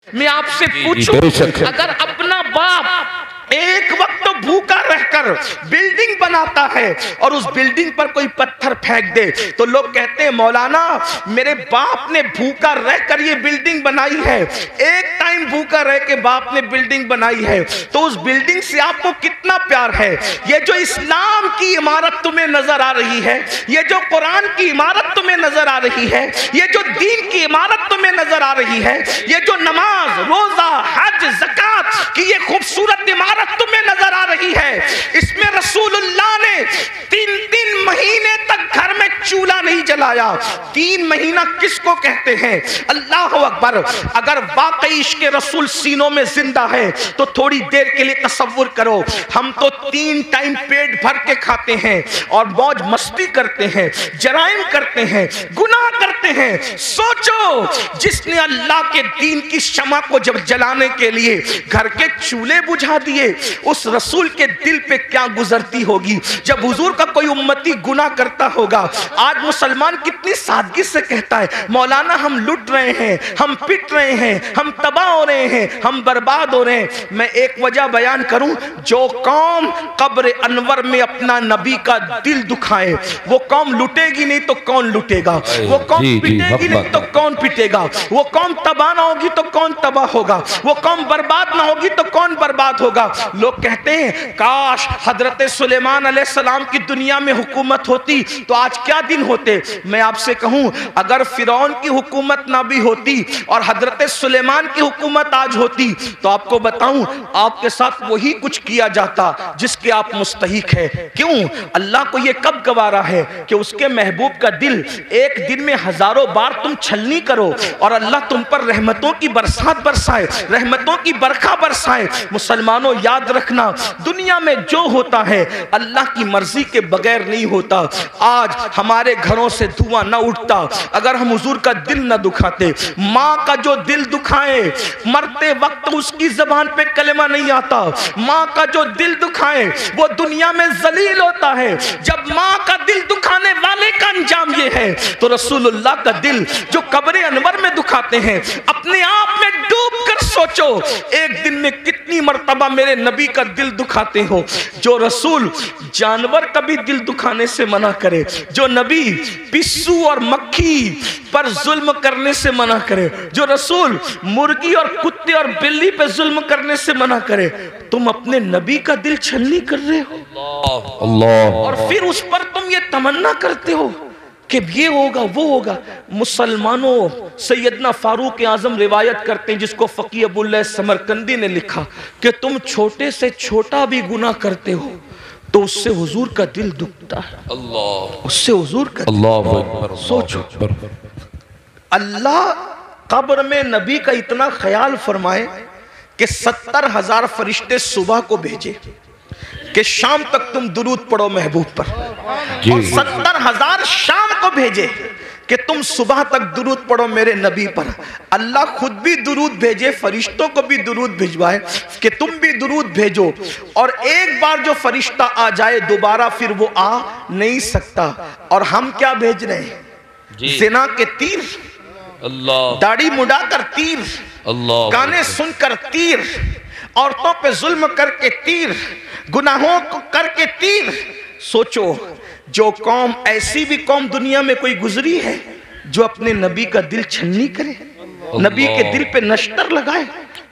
मैं आपसे पूछूं, अगर अपना बाप एक वक्त तो भूखा रहकर बिल्डिंग बनाता है और उस बिल्डिंग पर कोई पत्थर फेंक दे तो लोग कहते हैं मौलाना मेरे बाप ने भूखा रहकर ये बिल्डिंग बनाई है। एक टाइम भूखा रह के बाप ने बिल्डिंग बनाई है तो उस बिल्डिंग से आपको कितना प्यार है। ये जो इस्लाम की इमारत तुम्हें नजर आ रही है, ये जो कुरान की इमारत तुम्हें नजर आ रही है, ये जो दीन की इमारत तुम्हें नजर आ रही है, ये जो नमाज रोजा हज ज़कात की ये खूबसूरत इमारत तुम्हें नजर आ रही है, इसमें रसूलुल्लाह ने 3 महीने तक घर में चूल्हा नहीं जलाया। 3 महीना किसको कहते हैं? अल्लाह अकबर। अगर वाकई इश्क़ रसूल सीनों में जिंदा है तो थोड़ी देर के लिए तसव्वुर करो, हम तो 3 टाइम पेट भर के खाते हैं और मौज मस्ती करते हैं, जराइम करते हैं, गुनाह करते हैं। सोचो जिसने अल्लाह के दीन की शमा को जब जलाने के लिए घर के चूल्हे बुझा दिए, उस रसूल के दिल पे क्या गुजरती होगी जब हुजूर का कोई उम्मती गुनाह करता होगा। आज मुसलमान कितनी सादगी से कहता है मौलाना हम लुट रहे हैं, हम पिट रहे हैं, हम तबाह हो रहे हैं, हम बर्बाद हो रहे हैं। मैं एक वजह बयान करूं, जो कौम कब्र अनवर में अपना नबी का दिल दुखाए वो कौम लुटेगी नहीं तो कौन लुटेगा, वो कौम पिटेगी नहीं तो कौन पिटेगा, वो कौम तबाह ना होगी तो कौन तबाह होगा, वो कौम बर्बाद ना होगी तो कौन बर्बाद होगा। लोग कहते हैं काश हजरत सुलेमान अलैहिस्सलाम की दुनिया में हुकूमत होती तो आज क्या दिन होते। मैं आपसे कहूं अगर फिरौन की हुकूमत ना भी होती और हजरत सुलेमान की हुकूमत आज होती तो आपको बताऊं आपके साथ वही कुछ किया जाता जिसके आप मुस्तहिक है। क्यों? अल्लाह को यह कब गवारा है कि उसके महबूब का दिल एक दिन में हजारों बार तुम छलनी करो और अल्लाह तुम पर रहमतों की बरसात बरसाए, रहमतों की बरखा बरसाए। मुसलमानों याद रखना दुनिया में जो होता है अल्लाह की मर्जी के बगैर नहीं होता। आज हमारे घरों से धुआं न उठता अगर हम हुजूर का दिल न दुखाते। माँ का जो दिल दुखाए मरते वक्त उसकी जबान पे कलेमा नहीं आता, माँ का जो दिल दुखाए वो दुनिया में जलील होता है। जब माँ का दिल दुखाने वाले का अंजाम ये है तो रसूलुल्लाह का दिल जो कब्र अनवर में दुखाते हैं, अपने आप में डूब कर सोचो एक दिन में कितनी मर्तबा मेरे नबी का दिल दुखाते हो। जो रसूल जानवर का भी दिल दुखाने से मना करे, जो नबी पिस्सू और मक्खी पर जुल्म करने से मना करे, जो रसूल मुर्गी और कुत्ते और बिल्ली पे जुल्म करने से मना करे, तुम अपने नबी का दिल छलनी कर रहे हो अल्लाह और फिर उस पर तुम ये तमन्ना करते हो कि ये होगा वो होगा। मुसलमानों सैयदना फारूक आजम रिवायत करते हैं जिसको फकी अबुल्लाह समरकंदी ने लिखा कि तुम छोटे से छोटा भी गुनाह करते हो तो उससे हुजूर का दिल दुखता है। अल्लाह उससे हुजूर का अल्लाह। सोचो अल्लाह कब्र में नबी का इतना ख्याल फरमाए कि 70,000 फरिश्ते सुबह को भेजे कि शाम तक तुम दुरूद पढ़ो महबूब पर, और 70,000 शाम को भेजे कि तुम सुबह तक दुरूद पढ़ो मेरे नबी पर। अल्लाह खुद भी दुरूद भेजे, फरिश्तों को भी दुरूद भिजवाए कि तुम भी दुरूद भेजो। और एक बार जो फरिश्ता आ जाए दोबारा फिर वो आ नहीं सकता। और हम क्या भेज रहे हैं? ज़िना के तीर, अल्लाह, दाढ़ी मुड़ाकर तीर, अल्लाह, गाने सुनकर तीर, औरतों पे जुल्म करके तीर, गुनाहों को करके तीर। सोचो जो कौम, ऐसी भी कौम दुनिया में कोई गुजरी है जो अपने नबी का दिल छलनी करे, नबी के दिल पे नश्तर लगाए?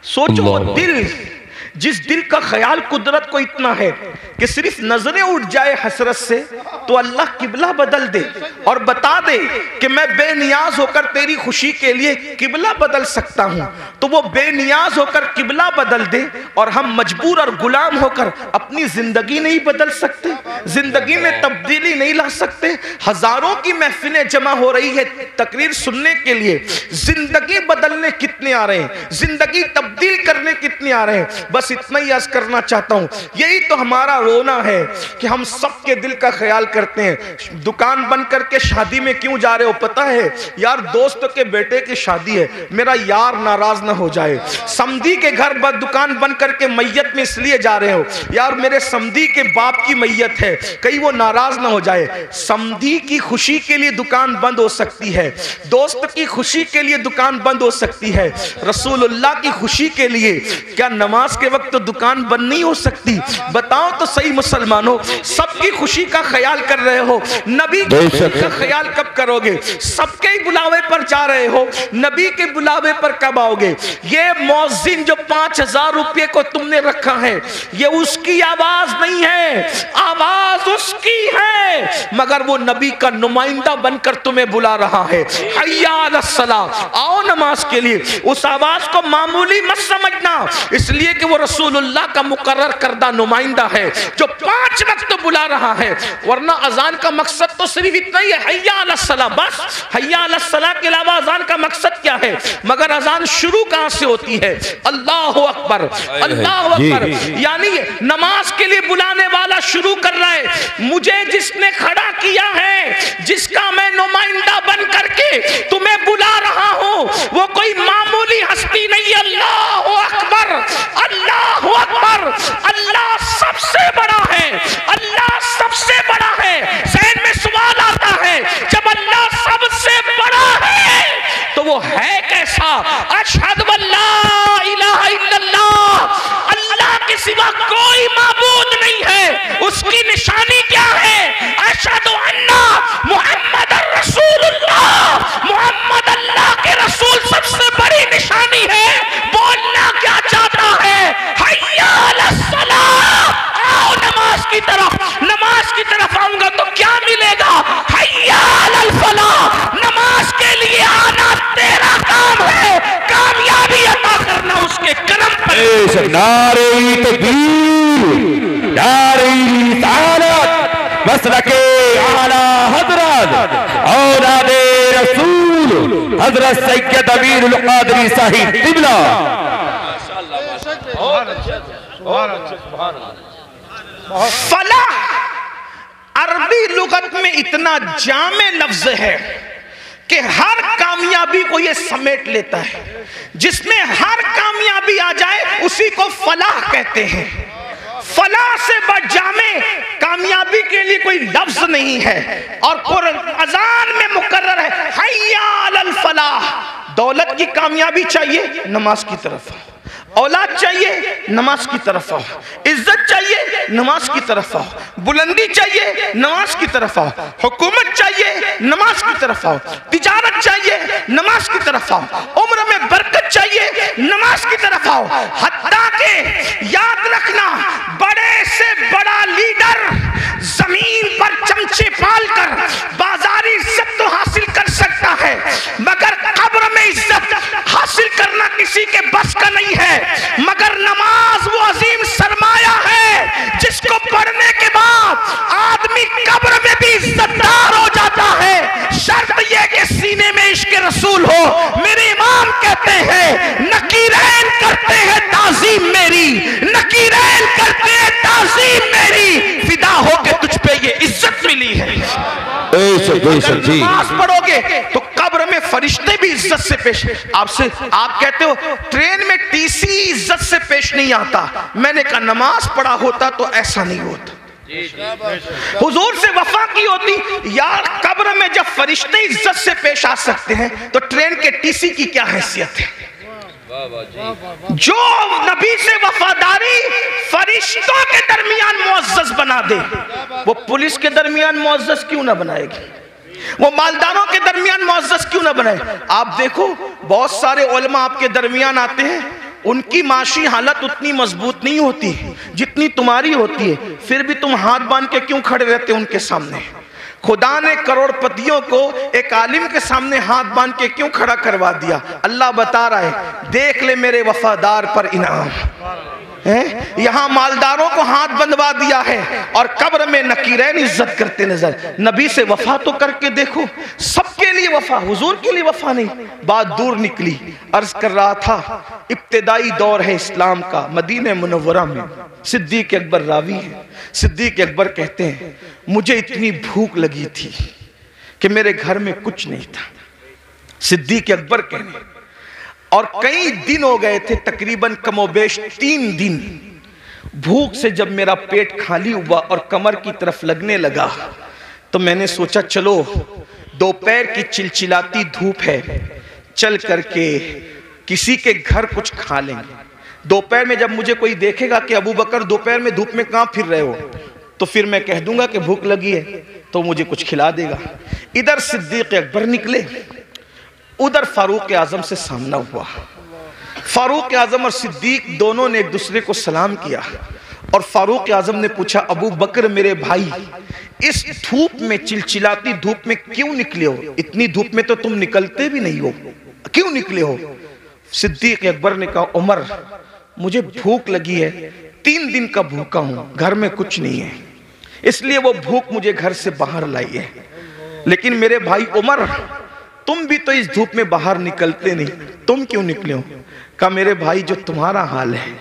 सोचो वो दिल, जिस दिल का ख्याल कुदरत को इतना है कि सिर्फ नजरें उठ जाए हसरत से तो अल्लाह किबला बदल दे और बता दे कि मैं बेनियाज होकर तेरी खुशी के लिए किबला बदल सकता हूं, तो वो बेनियाज होकर किबला बदल दे और हम मजबूर और गुलाम होकर अपनी जिंदगी नहीं बदल सकते, जिंदगी में तब्दीली नहीं ला सकते। हजारों की महफिलें जमा हो रही है तकरीर सुनने के लिए, जिंदगी बदलने कितने आ रहे हैं, जिंदगी तब्दील करने कितने आ रहे हैं। बस बस इतना ही अर्ज करना चाहता हूँ, यही तो हमारा रोना है कि हम सबके दिल का ख्याल करते हैं। दुकान बंद करके शादी में क्यों जा रहे हो पता है? यार दोस्त के बेटे की शादी है, मेरा यार नाराज ना हो जाए। समधी के घर दुकान बंद करके मैयत में इसलिए जा रहे हो, यार मेरे समधी के बाप की मैयत है, कहीं वो नाराज ना हो जाए। समधी की खुशी के लिए दुकान बंद हो सकती है, दोस्त की खुशी के लिए दुकान बंद हो सकती है, रसूलुल्लाह की खुशी के लिए क्या नमाज के वक्त तो दुकान बंद नहीं हो सकती? बताओ तो सही मुसलमानों, सबकी खुशी का ख्याल कर रहे हो, नबी की खुशी का ख्याल कब करोगे? सबके ही बुलावे पर जा रहे हो, नबी के बुलावे पर कब आओगे? ये मौज़िन जो 5000 रुपये को तुमने रखा है, ये उसकी आवाज नहीं है, आवाज उसकी है, मगर वो नबी का नुमाइंदा बनकर तुम्हें बुला रहा है। हय्या अलस सलाह, आओ नमाज के लिए। उस आवाज को मामूली मत समझना, इसलिए कि वो रसूलुल्लाह का मुकर्रर करदा नुमाइंदा है जो 5 वक्त बुला रहा है। वरना अजान का मकसद तो सिर्फ इतना ही है, हय्या अलस सलाह, बस हय्या अलस सलाह के अलावा अजान का मकसद क्या है? मगर अजान शुरू कहां से होती है? अल्लाहु अकबर, अल्लाहु अकबर, यानी नमाज के लिए बुलाने वाला शुरू कर रहा है। मुझे जिसने खड़ा किया है, जिसका मैं नुमाइंदा बन करके तुम्हें बुला रहा हूं, वो कोई मामूली हस्ती नहीं। अल्लाहु अकबर, अल्लाहु अकबर, अल्लाह सबसे बड़ा है, अल्लाह सबसे बड़ा है। ज़हन में सवाल आता है, जब अल्लाह सबसे बड़ा है तो वो है कैसा? अशहदु अल्ला इलाहा इल्लल्लाह, अल्लाह के सिवा कोई माबूद नहीं है। उसकी निशानी क्या है? अशहदु अन्ना मुहम्मदुर रसूलुल्लाह, मुहम्मद अल्लाह के रसूल सबसे बड़ी निशानी है। बोलना क्या चाहता है? हय्या अलस सलाह, आओ नमाज की तरफ। नमाज की तरफ आऊंगा तो क्या मिलेगा? हय्या अलल फलाह, नमाज के लिए आना तेरा काम है, कामयाबी अता करना उसके करम पर। नारे तकबीर, नारे रिसालत, मसलके आला हज़रत औलादे रसूल हज़रत सैयद अमीरुल क़ादरी साहिब क़िबला। फलाह अरबी लुगत में इतना जामे लफ्ज है कि हर कामयाबी को यह समेट लेता है। जिसमें हर कामयाबी आ जाए उसी को फलाह कहते हैं। फलाह से बढ़ जामे कामयाबी के लिए कोई लफ्ज नहीं है। और अजान में मुकर्रर है, हय्या अलल फलाह। दौलत की कामयाबी चाहिए, नमाज की तरफ। औलाद चाहिए, नमाज की तरफ आओ। इज्जत चाहिए, नमाज की तरफ आओ। बुलंदी चाहिए, नमाज की तरफ आओ। हुकूमत चाहिए, नमाज की तरफ आओ। तिजारत चाहिए, नमाज की तरफ आओ। उम्र में बरकत चाहिए, नमाज की तरफ आओ। हत्ता के याद रखना, बड़े से बड़ा लीडर जमीन पर चमचे पालकर बाजारी इज्जत तो हासिल कर सकता है, मगर कब्र में इज्जत हासिल करना किसी के बस का नहीं है। मगर नमाज वो अजीम सरमाया है जिसको पढ़ने के बाद आदमी कब्र में भी इज्जतदार हो जाता है। शर्त यह कि सीने में इश्क रसूल हो। मेरे इमाम कहते हैं, नकीरैन करते हैं ताजीम मेरी, नकीरैन करते हैं ताजीम मेरी, फिदा हो के तुझ पे ये इज्जत मिली है। अगर नमाज पढ़ोगे तो कब्र में फरिश्ते भी इज्जत से पेश। आपसे आप कहते हो ट्रेन में टीसी इज्जत से पेश नहीं आता, मैंने कहा नमाज पढ़ा होता तो ऐसा नहीं होता। हुजूर से वफा की होती। यार कब्र में जब फरिश्ते इज्जत से पेश आ सकते हैं तो ट्रेन के टीसी की क्या हैसियत है? जो नबी से वफादारी फरिश्तों के दरमियान मुअज़्ज़ज़ बना दे, वो पुलिस के दरमियान मुअज़्ज़ज़ क्यों ना बनाएगी? वो मालदारों के दरमियान मुअज़्ज़ज़ क्यों ना बनाए? आप देखो बहुत सारे उलमा आपके दरमियान आते हैं, उनकी माशी हालत उतनी मजबूत नहीं होती जितनी तुम्हारी होती है, फिर भी तुम हाथ बांध के क्यों खड़े रहते उनके सामने? खुदा ने करोड़पतियों को एक आलिम के सामने हाथ बांध के क्यों खड़ा करवा दिया? अल्लाह बता रहा है, देख ले मेरे वफादार पर इनाम। यहाँ मालदारों को हाथ बंधवा दिया है और कब्र में नकीरैन इज्जत करते नजर। नबी से वफा तो करके देखो, सबके लिए वफा, हुजूर के लिए वफा नहीं। बात दूर निकली। अर्ज कर रहा था इब्तिदाई दौर है इस्लाम का, मदीने मुनव्वरा में सिद्दीक अकबर रावी है। सिद्दीक अकबर कहते हैं मुझे इतनी भूख लगी थी कि मेरे घर में कुछ नहीं था। सिद्दीक अकबर कहने, और कई दिन हो गए थे, तकरीबन कमोबेश 3 दिन। भूख से जब मेरा पेट खाली हुआ और कमर की तरफ लगने लगा तो मैंने सोचा चलो दोपहर की चिलचिलाती धूप है, चल करके किसी के घर कुछ खा लेंगे। दोपहर में जब मुझे कोई देखेगा कि अबू बकर दोपहर में धूप में कहां फिर रहे हो, तो फिर मैं कह दूंगा कि भूख लगी है तो मुझे कुछ खिला देगा। इधर सिद्दीक अकबर निकले, उधर फारूक आजम से सामना हुआ। फारूक आजम और सिद्दीक दोनों ने एक दूसरे को सलाम किया और फारूक आजम ने पूछा अबू बकर मेरे भाई, इस धूप में, चिलचिलाती धूप में क्यों निकले हो? इतनी धूप में तो तुम निकलते भी नहीं हो, क्यों निकले हो? सिद्दीक अकबर ने कहा उमर मुझे भूख लगी है, 3 दिन का भूखा हूं, घर में कुछ नहीं है, इसलिए वो भूख मुझे घर से बाहर लाई है। लेकिन मेरे भाई उमर तुम भी तो इस धूप में बाहर निकलते नहीं, तुम क्यों निकले हो? कहा मेरे भाई जो तुम्हारा हाल है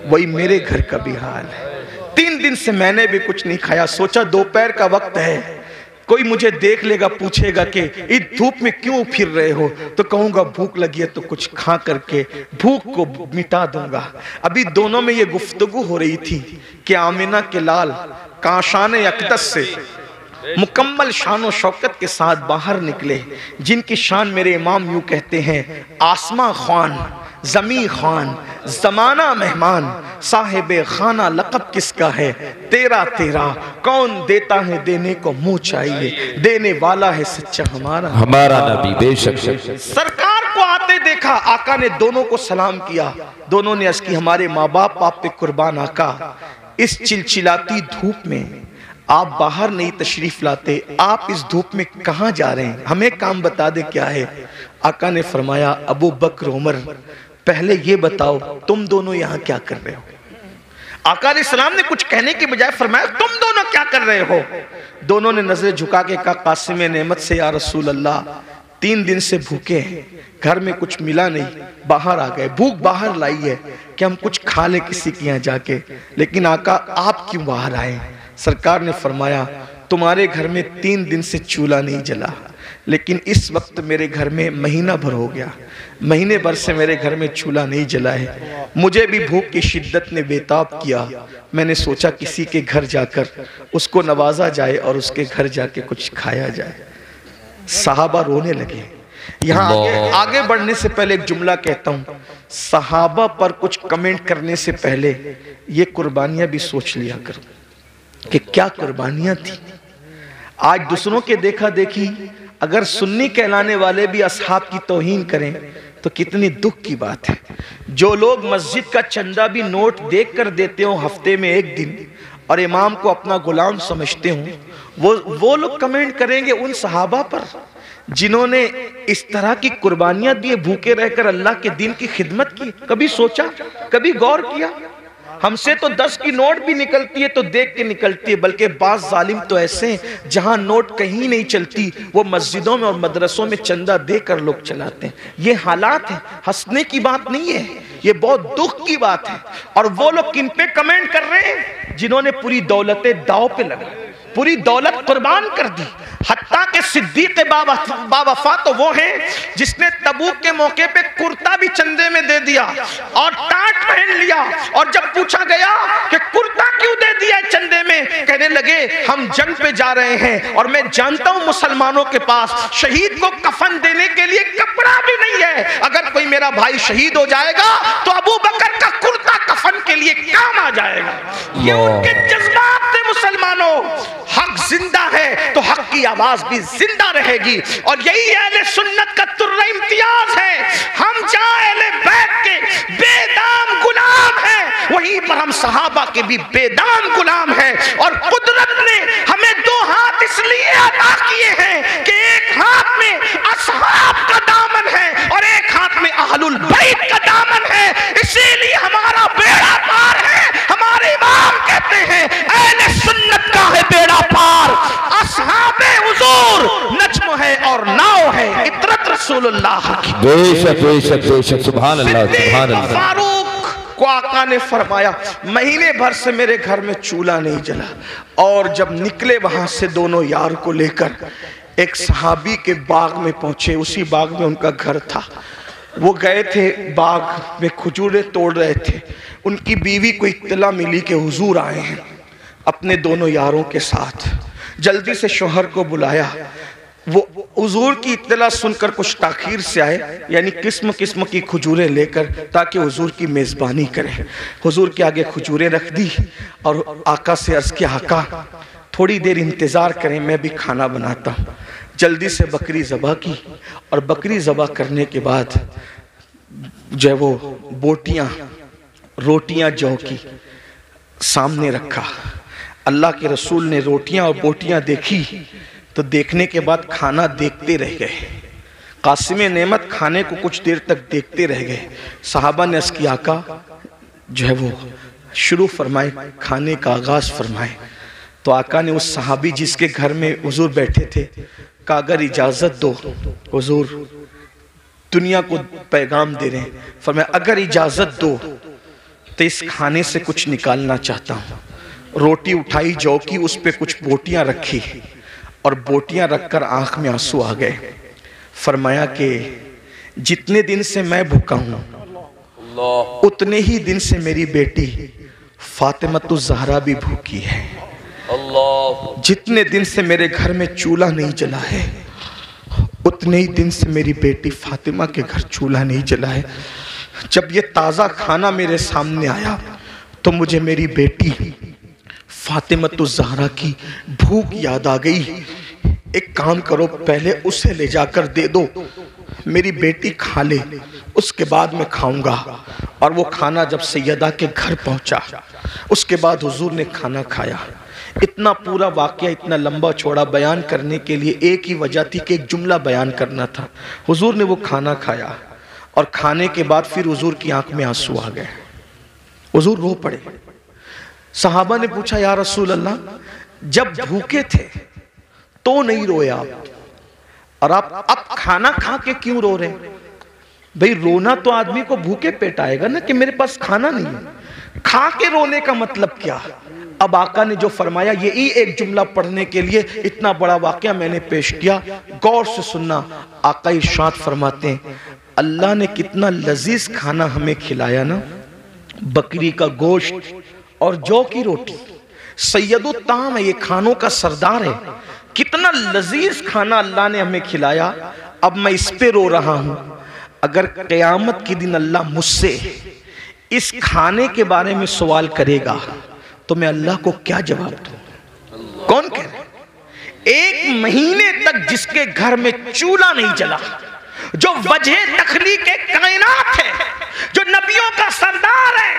वही मेरे घर का भी हाल है। 3 दिन से मैंने भी कुछ नहीं खाया, सोचा दोपहर का वक्त है, कोई मुझे देख लेगा, पूछेगा कि इस धूप में क्यों फिर रहे हो, तो कहूंगा भूख लगी है तो कुछ खा करके भूख को मिटा दूंगा। अभी दोनों में ये गुफ्तगू हो रही थी कि आमिना के लाल काशान अक़दस से मुकम्मल शान शौकत के साथ बाहर निकले, जिनकी शान मेरे इमाम यूं कहते हैं आसमां खान, जमी खान, जमाना मेहमान, साहिबे खाना लक़ब किसका है, तेरा तेरा कौन देता है, देने को मुंह चाहिए, देने वाला है सच्चा हमारा हमारा नबी। बेशक सरकार को आते देखा, आका ने दोनों को सलाम किया। दोनों ने अर्ज़ की हमारे माँ बाप आप पे कुर्बान आका, इस चिलचिलाती धूप में आप बाहर नहीं तशरीफ लाते, आप इस धूप में कहां जा रहे हैं, हमें काम बता दे क्या है। आका ने फरमाया अबू बकर उमर पहले ये बताओ तुम दोनों यहाँ क्या कर रहे हो? आका अलैहिस्सलाम ने कुछ कहने के बजाय फरमाया तुम दोनों क्या कर रहे हो? दोनों ने नजरें झुका के कहा कासिम नेमत से या रसूल अल्लाह 3 दिन से भूखे हैं, घर में कुछ मिला नहीं, बाहर आ गए, भूख बाहर लाई है कि हम कुछ खा ले किसी के यहाँ जाके। लेकिन आका आप क्यों बाहर आए? सरकार ने फरमाया तुम्हारे घर में 3 दिन से चूल्हा नहीं जला, लेकिन इस वक्त मेरे घर में महीना भर हो गया, महीने भर से मेरे घर में चूल्हा नहीं जला है। मुझे भी भूख की शिद्दत ने बेताब किया, मैंने सोचा किसी के घर जाकर उसको नवाजा जाए और उसके घर जाके कुछ खाया जाए। सहाबा रोने लगे। यहाँ आगे बढ़ने से पहले एक जुमला कहता हूँ, सहाबा पर कुछ कमेंट करने से पहले ये कुर्बानियां भी सोच लिया करो कि क्या कुर्बानियां थी। आज दूसरों के देखा देखी अगर सुन्नी कहलाने वाले भी असहाब की तौहीन करें तो कितनी दुख की बात है। जो लोग मस्जिद का चंदा भी नोट देख कर देते हो हफ्ते में 1 दिन और इमाम को अपना गुलाम समझते हो, वो लोग कमेंट करेंगे उन सहाबा पर जिन्होंने इस तरह की कुर्बानियां दिए, भूखे रहकर अल्लाह के दीन की खिदमत की। कभी सोचा, कभी गौर किया? हमसे तो 10 की नोट भी निकलती है तो देख के निकलती है, बल्कि बाज जालिम तो ऐसे हैं जहां नोट कहीं नहीं चलती, वो मस्जिदों में और मदरसों में चंदा देकर लोग चलाते हैं। ये हालात है, हंसने की बात नहीं है, ये बहुत दुख की बात है। और वो लोग किन पे कमेंट कर रहे हैं? जिन्होंने पूरी दौलतें दाव पे लगा, पूरी दौलत कुर्बान कर दी। हत्ता के सिद्दीक बावफा तो वो हैं जिसने तबूक के मौके पे कुर्ता भी चंदे में दे दिया और टाट पहन लिया, और जब पूछा गया कि कुर्ता क्यों दे दिया चंदे में, कहने लगे हम जंग पे जा रहे हैं और मैं जानता हूं मुसलमानों के पास शहीद को कफन देने के लिए कपड़ा भी नहीं है, अगर कोई मेरा भाई शहीद हो जाएगा तो अबू बकर का कुर्ता कफन के लिए काम आ जाएगा। ये उनके जज्बात थे मुसलमानों। हक जिंदा है तो हक की आवाज भी जिंदा रहेगी, और यही अहले सुन्नत का तुर्रा इम्तियाज है। हम जहां अहले बैत के बेदाम गुलाम हैं, वहीं पर हम सहाबा के भी बेदाम गुलाम हैं। और कुदरत ने हमें 2 हाथ इसलिए अता किए हैं कि एक हाथ में असहाब का दामन है और एक हाथ में अहलुल बैत का दामन है, इसीलिए हमारा बेड़ा पार है। रसूलुल्लाह की। बेशक बेशक बेशक, सुभान अल्लाह सुभान अल्लाह। फारूक को आका ने फरमाया महीने भर से मेरे घर में चूल्हा नहीं जला, और जब निकले वहां से दोनों यार को लेकर एक सहाबी के बाग में पहुंचे। उसी बाग में उनका घर था। वो गए थे, बाग में खजूरें तोड़ रहे थे। उनकी बीवी को इत्तला मिली कि हुजूर आए हैं अपने दोनों यारों के साथ। जल्दी से शौहर को बुलाया। वो हुजूर की इत्तला सुनकर कुछ ताखीर से आए, यानी किस्म किस्म की खजूरें लेकर, ताकि हुजूर की मेज़बानी करें। हुजूर के आगे खजूरें रख दी और आका से अर्ज़ किया, आका थोड़ी देर इंतज़ार करें, मैं भी खाना बनाता हूँ। जल्दी से बकरी ज़बह की, और बकरी ज़बह करने के बाद जो है वो बोटियाँ रोटियाँ जौ की सामने रखा। अल्लाह के रसूल ने रोटियाँ और बोटियाँ देखी तो देखने के बाद खाना देखते रह गए। कासिम नेमत खाने को कुछ देर तक देखते रह गए। सहाबा ने अर्ज़ किया, आका जो है वो शुरू फरमाए, खाने का आगाज़ फरमाए। तो आका ने उस सहाबी जिसके घर में हुजूर बैठे थे कहा, अगर इजाज़त दो, हुजूर दुनिया को पैगाम दे रहे हैं। फरमाया अगर इजाज़त दो तो इस खाने से कुछ निकालना चाहता हूँ। रोटी उठाई जौ की, उस पर कुछ बोटियाँ रखी, और बोटियाँ रखकर आंख में आंसू आ गए। फरमाया कि जितने दिन से मैं भूखा हूँ उतने ही दिन से मेरी बेटी फातिमतुज़ ज़हरा भी भूखी है। जितने दिन से मेरे घर में चूल्हा नहीं जला है उतने ही दिन से मेरी बेटी फातिमा के घर चूल्हा नहीं जला है। जब ये ताज़ा खाना मेरे सामने आया तो मुझे मेरी बेटी फातिमतुज़ ज़हरा की भूख याद आ गई। एक काम करो, पहले उसे ले जाकर दे दो, मेरी बेटी खा ले, उसके बाद मैं खाऊंगा। और वो खाना जब सैयदा के घर पहुंचा, उसके बाद हुजूर ने खाना खाया। इतना पूरा वाक़या इतना लंबा चौड़ा बयान करने के लिए एक ही वजह थी कि एक जुमला बयान करना था। हुजूर ने वो खाना खाया, और खाने के बाद फिर हुजूर की आंख में आंसू आ गए। हुजूर रो पड़े। सहाबा ने पूछा, या रसूल अल्लाह, जब भूखे थे तो नहीं रोए आप, और आप अब खाना खा के क्यों रो रहे हैं? भाई रोना तो आदमी को भूखे पेट आएगा ना, कि मेरे पास खाना नहीं है। खा के रोने का मतलब क्या? अब आका ने जो फरमाया, यही एक जुमला पढ़ने के लिए इतना बड़ा वाकया मैंने पेश किया। गौर से सुनना। आका इरशाद फरमाते हैं, अल्लाह ने कितना लजीज खाना हमें खिलाया ना, बकरी का गोश्त और जौ की रोटी। सैयदुत ताम है, ये खानों का सरदार है। कितना लजीज खाना अल्लाह ने हमें खिलाया। अब मैं इस पे रो रहा हूं। अगर क़यामत के दिन अल्लाह मुझसे इस खाने के बारे में सवाल करेगा तो मैं अल्लाह को क्या जवाब दूं? कौन कह रहे? एक महीने तक जिसके घर में चूल्हा नहीं जला, जो वजह तखलीक कायनात है, जो नबियों का सरदार है,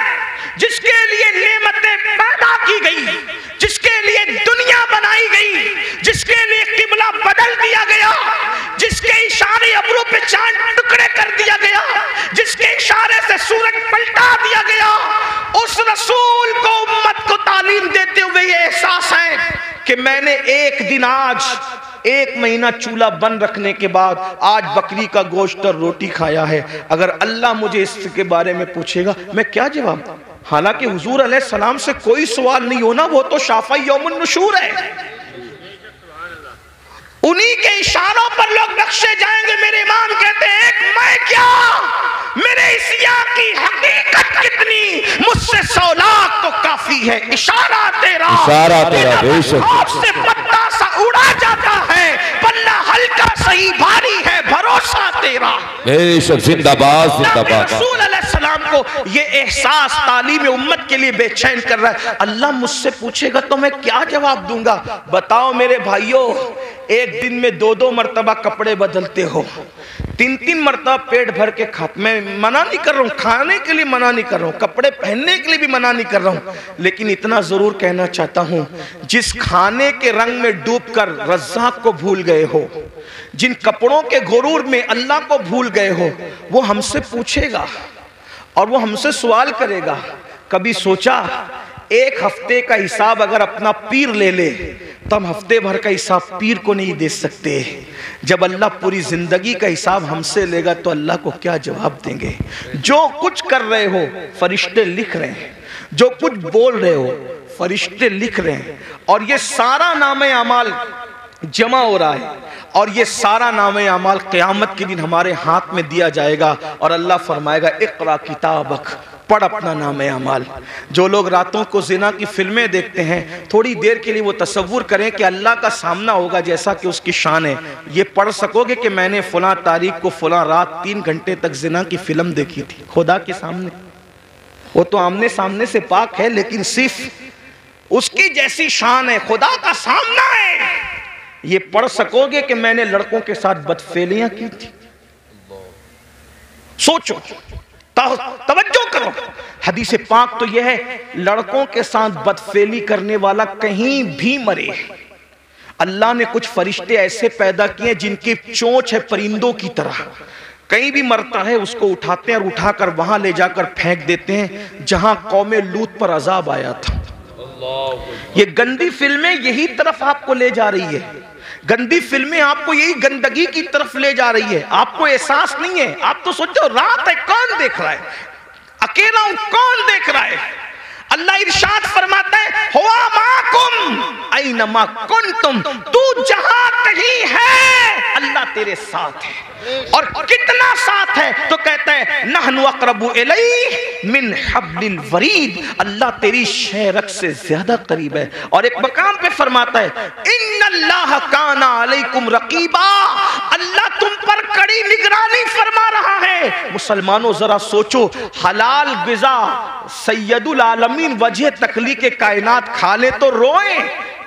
जिसके लिए नेमतें पैदा की गई, जिसके लिए दुनिया बनाई गई, जिसके लिए किबला बदल दिया गया, जिसके इशारे अब्रों पे चांद टुकड़े कर दिया गया, जिसके इशारे से सूरज पलटा दिया गया, उस रसूल को उम्मत को तालीम देते हुए ये एहसास है कि मैंने एक दिन, आज एक महीना चूल्हा बंद रखने के बाद आज बकरी का गोश्त और रोटी खाया है। अगर अल्लाह मुझे इसके बारे में पूछेगा मैं क्या जवाब दूं? हालांकि हुजूर अलैहिस्सलाम से कोई सवाल नहीं होना, वो तो शाफ़ई यौमुन नुशूर है। उन्हीं के इशारों पर लोग बख्शे जाएंगे। मेरे इमाम कहते हैं, एक मैं क्या, मेरे इसिया की हकीकत कितनी, मुझसे 100 लाख तो काफी है। इशारा तेरा से पत्ता सा उड़ा जाता है, पन्ना हल्का सही भारी है, भरोसा तेरा बेशक। जिंदाबाद जिंदाबाद। रसूल अलैहिस्सलाम को ये एहसास तालीम उम्मत के लिए बेचैन कर रहा है। अल्लाह मुझसे पूछेगा तो मैं क्या जवाब दूंगा? बताओ मेरे भाइयों, एक दिन में 2-2 मरतबा कपड़े बदलते हो, 3-3 मरतबा पेट भर के खाते। मैं मना नहीं कर रहा हूँ, खाने के लिए मना नहीं कर रहा हूँ, कपड़े पहनने के लिए भी मना नहीं कर रहा हूँ, लेकिन इतना जरूर कहना चाहता हूँ, जिस खाने के रंग में डूबकर रज़्ज़ाक़ को भूल गए हो, जिन कपड़ों के गुरूर में अल्लाह को भूल गए हो, वो हमसे पूछेगा और वो हमसे सवाल करेगा। कभी सोचा एक हफ्ते का हिसाब अगर अपना पीर ले ले तो हम हफ्ते भर का हिसाब पीर को नहीं दे सकते। जब अल्लाह पूरी जिंदगी का हिसाब हमसे लेगा तो अल्लाह को क्या जवाब देंगे। जो कुछ कर रहे हो फरिश्ते लिख रहे हैं, जो कुछ बोल रहे हो फरिश्ते लिख रहे हैं, और ये सारा नामे अमाल जमा हो रहा है, और ये सारा नामे अमाल क़यामत के दिन हमारे हाथ में दिया जाएगा। और अल्लाह फरमाएगा इक़रा किताबक, पढ़ अपना नामे अमाल। जो लोग रातों को ज़िना की फिल्में देखते हैं, थोड़ी देर के लिए वो तसव्वुर करें कि अल्लाह का सामना होगा जैसा कि उसकी शान है। ये पढ़ सकोगे कि मैंने फलां तारीख को फलां रात 3 घंटे तक ज़िना की फिल्म देखी थी खुदा के सामने। वो तो आमने सामने से पाक है, लेकिन सिर्फ उसकी जैसी शान है, खुदा का सामना है। ये पढ़ सकोगे कि मैंने लड़कों के साथ बदफेलियां की थी। सोचो, तवज्जो करो। हदीस पाक तो यह है, लड़कों के साथ बदफेली करने वाला कहीं भी मरे। अल्लाह ने कुछ फरिश्ते ऐसे पैदा किए जिनकी चोंच है परिंदों की तरह, कहीं भी मरता है उसको उठाते हैं और उठाकर वहां ले जाकर फेंक देते हैं जहां कौमे लूत पर अजाब आया था। ये गंदी फिल्में यही तरफ आपको ले जा रही है, गंदी फिल्में आपको यही गंदगी की तरफ ले जा रही है। आपको एहसास नहीं है, आप तो सोचो रात है कौन देख रहा है, अकेला हूं कौन देख रहा है। अल्लाह इरशाद फरमाता है हुआ माकुम ऐनमा कुंतुम, तू जहां कहीं है अल्लाह तेरे साथ है। और कितना साथ है तो कहता है नहनु अक़रबु इलैहि मिन हब्लिल वरीद, अल्लाह तेरी शेरक से ज्यादा करीब है। और एक मकाम पे फरमाता है इन्नल्लाह काना अलैकुम रकीबा, अल्लाह तुम पर कड़ी निगरानी फरमा रहा है। मुसलमानों जरा सोचो, हलाल ग़िज़ा सैयदुल आलमीन वजह तख्लीक़ कायनात खा ले तो रोए,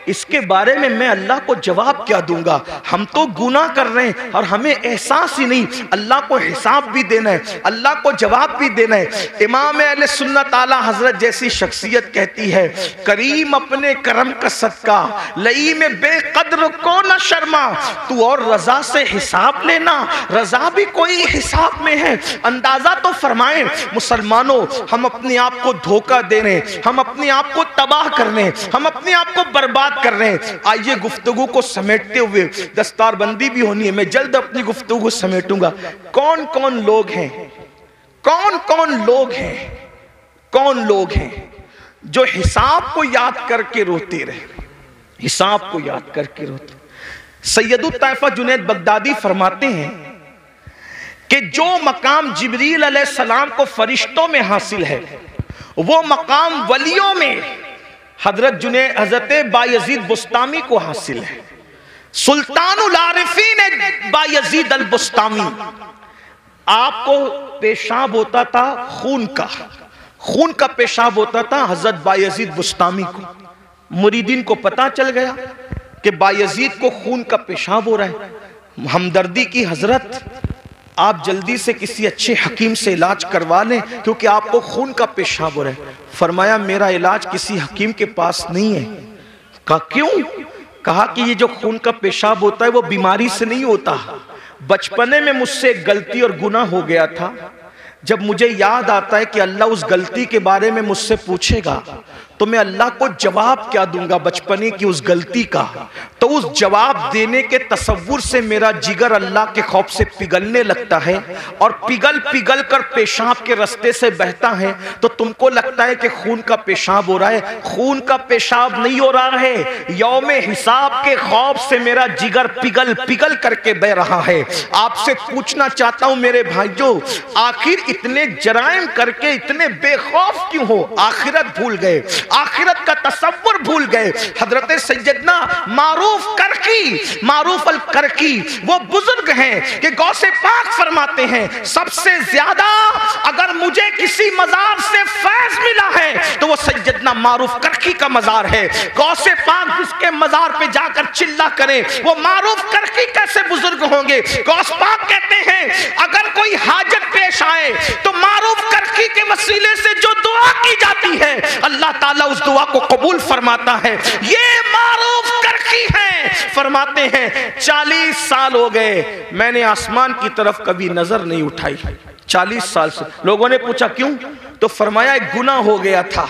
इसके बारे में मैं अल्लाह को जवाब क्या दूंगा। हम तो गुनाह कर रहे हैं और हमें एहसास ही नहीं। अल्लाह को हिसाब भी देना है, अल्लाह को जवाब भी देना है। इमाम अहले सुन्नत आला हजरत जैसी शख्सियत कहती है करीम अपने करम का सदका लई में बेकद्र को न शर्मा, तू और रजा से हिसाब लेना, रजा भी कोई हिसाब में है। अंदाजा तो फरमाए मुसलमानों, हम अपने आप को धोखा दे रहे हैं, हम अपने आप को तबाह कर रहे हैं, हम अपने आप को बर्बाद कर रहे हैं। आइए गुफ्तगू को समेटते हुए, दस्तारबंदी भी होनी है, मैं जल्द अपनी गुफ्तगू को समेटूंगा। कौन कौन लोग हैं, कौन कौन लोग हैं, कौन लोग हैं जो हिसाब को याद करके रोते रहे, हिसाब को याद करके रोते। सैयदुत ताइफा जुनैद बगदादी फरमाते हैं कि जो मकाम जिब्रील अलैहिस्सलाम को फरिश्तों में हासिल है, वो मकाम वलियों में हजरत बायजीद बुस्तामी को हासिल है। सुल्तानुल आरिफीन बायजीद अल बुस्तामी, आपको पेशाब होता था खून का पेशाब होता था हजरत बायजीद बुस्तामी को। मुरीदीन को पता चल गया कि बायजीद को खून का पेशाब हो रहा है। हमदर्दी की हजरत, आप जल्दी से किसी अच्छे हकीम से इलाज करवा लें क्योंकि आपको खून का पेशाब हो रहा है। फरमाया मेरा इलाज किसी हकीम के पास नहीं है। कहा क्यों? कहा कि ये जो खून का पेशाब होता है वो बीमारी से नहीं होता। बचपने में मुझसे एक गलती और गुनाह हो गया था, जब मुझे याद आता है कि अल्लाह उस गलती के बारे में मुझसे पूछेगा तो मैं अल्लाह को जवाब क्या दूंगा बचपने की उस गलती का। तो उस जवाब देने के तसव्वुर से मेरा जिगर अल्लाह के खौफ से पिघलने लगता है और पिघल पिघल कर पेशाब के रास्ते से बहता है। तो तुमको लगता है कि खून का पेशाब हो रहा है, खून का पेशाब नहीं हो रहा है, यौमे हिसाब के खौफ से मेरा जिगर पिघल पिघल करके बह रहा है। आपसे पूछना चाहता हूं मेरे भाइयों, आखिर इतने जराइम करके इतने बेखौफ क्यों हो? आखिरत भूल गए, आखिरत का तसव्वुर भूल गए। हजरत सैयदना मारूफ अल करकी वो बुजुर्ग हैं कि गौसे पाक फरमाते हैं सबसे ज्यादा अगर मुझे किसी मजार से फैज मिला है तो वो सैयदना मारूफ करकी का मजार है। गौसे पाक जिसके मजार पे जाकर चिल्ला करें वो मारूफ करकी कैसे बुजुर्ग होंगे? गौस पाक कहते हैं अगर कोई हाजत पेश आए तो मारूफ करकी के वसीले से जो दुआ की जाती है अल्लाह ताला उस दुआ को कबूल फरमाता है। ये मारूफ करकी है। फरमाते हैं 40 साल हो गए मैंने आसमान की तरफ कभी नजर नहीं उठाई। 40 साल से। लोगों ने पूछा क्यों? तो फरमाया एक गुनाह हो गया था,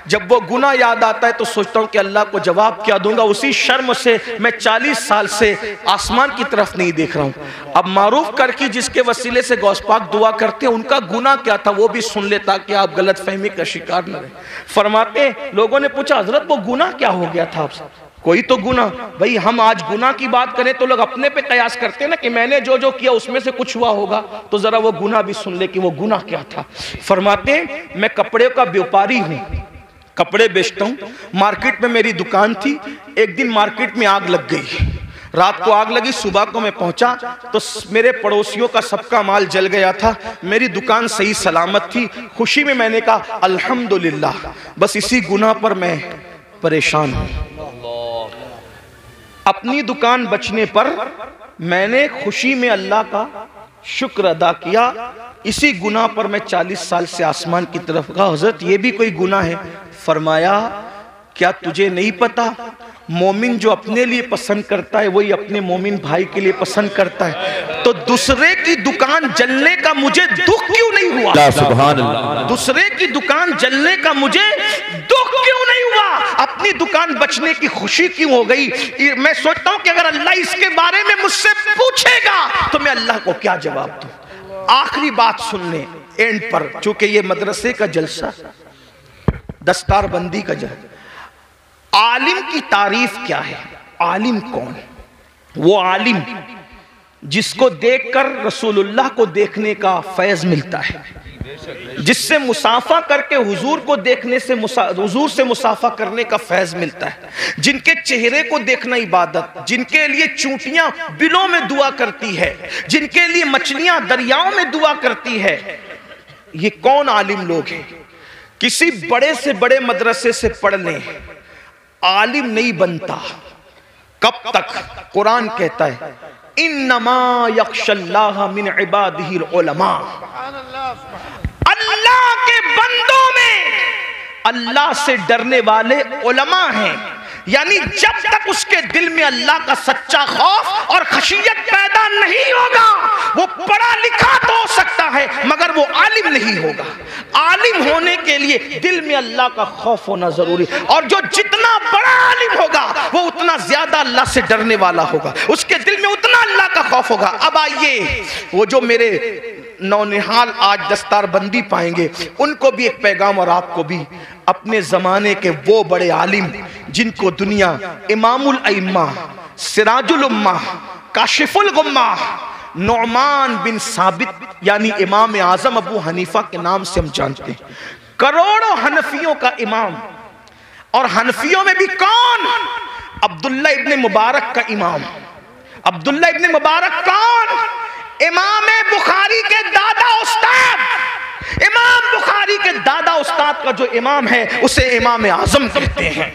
जब वो गुनाह याद आता है तो सोचता हूँ कि अल्लाह को जवाब क्या दूंगा। उसी शर्म से मैं 40 साल से आसमान की तरफ नहीं देख रहा हूँ। अब मारूफ करके जिसके वसीले से गौस पाक दुआ करते हैं, उनका गुनाह क्या था वो भी सुन ले ताकि आप गलत फहमी का शिकार न रहे। फरमाते लोगों ने पूछा हजरत वो गुनाह क्या हो गया था आपसे? कोई तो गुनाह, भाई हम आज गुनाह की बात करें तो लोग अपने पे कयास करते हैं ना कि मैंने जो जो किया उसमें से कुछ हुआ होगा, तो जरा वो गुनाह भी सुन ले कि वो गुनाह क्या था। फरमाते मैं कपड़े का व्यापारी हूं, कपड़े बेचता हूं, मार्केट में मेरी दुकान थी। एक दिन मार्केट में आग लग गई, रात को आग लगी, सुबह को मैं पहुंचा तो मेरे पड़ोसियों का सबका माल जल गया था, मेरी दुकान सही सलामत थी। खुशी में मैंने कहा अल्हम्दुलिल्लाह। बस इसी गुनाह पर मैं परेशान हूं। अपनी दुकान बचने पर मैंने खुशी में अल्लाह का शुक्र अदा किया, इसी गुनाह पर मैं 40 साल से आसमान की तरफ कहा हजरत ये भी कोई गुनाह है? फरमाया क्या तुझे नहीं पता, मोमिन जो अपने लिए पसंद करता है वही अपने मोमिन भाई के लिए पसंद करता है। तो दूसरे की दुकान जलने का मुझे दुख क्यों नहीं हुआ? सुभान अल्लाह। दूसरे की दुकान जलने का मुझे दुख क्यों नहीं हुआ? अपनी दुकान बचने की खुशी क्यों हो गई? मैं सोचता हूं कि अगर अल्लाह इसके बारे में मुझसे पूछेगा तो मैं अल्लाह को क्या जवाब दूं। आखिरी बात सुनने एंड पर, चूंकि ये मदरसे का जलसा, दस्तार बंदी का जलसा, आलिम की तारीफ क्या है? आलिम कौन? वो आलिम जिसको देखकर रसूलुल्लाह को देखने का फैज मिलता है, जिससे मुसाफा करके हुजूर को देखने से हुजूर से मुसाफा करने का फैज मिलता है, जिनके चेहरे को देखना इबादत, जिनके लिए चूंटियां बिलों में दुआ करती है, जिनके लिए मछलियां दरियाओं में दुआ करती है। ये कौन आलिम लोग हैं? किसी बड़े से बड़े मदरसे से पढ़ लें, आलिम नहीं बनता। कब तक? कुरान कहता है इन्नमा यख्शल्लाह मिन इबादिहिल उलमा, अल्लाह के बंदों में अल्लाह से डरने वाले उलमा हैं। यानी जब तक उसके दिल में अल्लाह का सच्चा खौफ और खशियत पैदा नहीं होगा, वो पढ़ा लिखा तो हो सकता है मगर वो आलिम नहीं होगा। आलिम होने के लिए दिल में अल्लाह का खौफ होना जरूरी, और जो जितना बड़ा आलिम होगा वो उतना ज्यादा अल्लाह से डरने वाला होगा, उसके दिल में उतना अल्लाह का खौफ होगा। अब आइए वो जो मेरे नौनिहाल आज दस्तार बंदी पाएंगे, उनको भी एक पैगाम और आपको भी। अपने जमाने के वो बड़े आलिम जिनको दुनिया इमामुल अइम्मा, सिराजुल उम्मा, काशिफुल गुम्मा, नौमान बिन साबित यानी इमाम आजम अबू हनीफा के नाम से हम जानते हैं, करोड़ों हनफियों का इमाम, और हनफियों में भी कौन? अब्दुल्ला इब्ने मुबारक का इमाम। अब्दुल्ला इब्ने मुबारक कौन? इमाम बुखारी के दादा उस्ताद। इमाम बुखारी के दादा उस्ताद का जो इमाम है उसे इमाम आजम कहते हैं।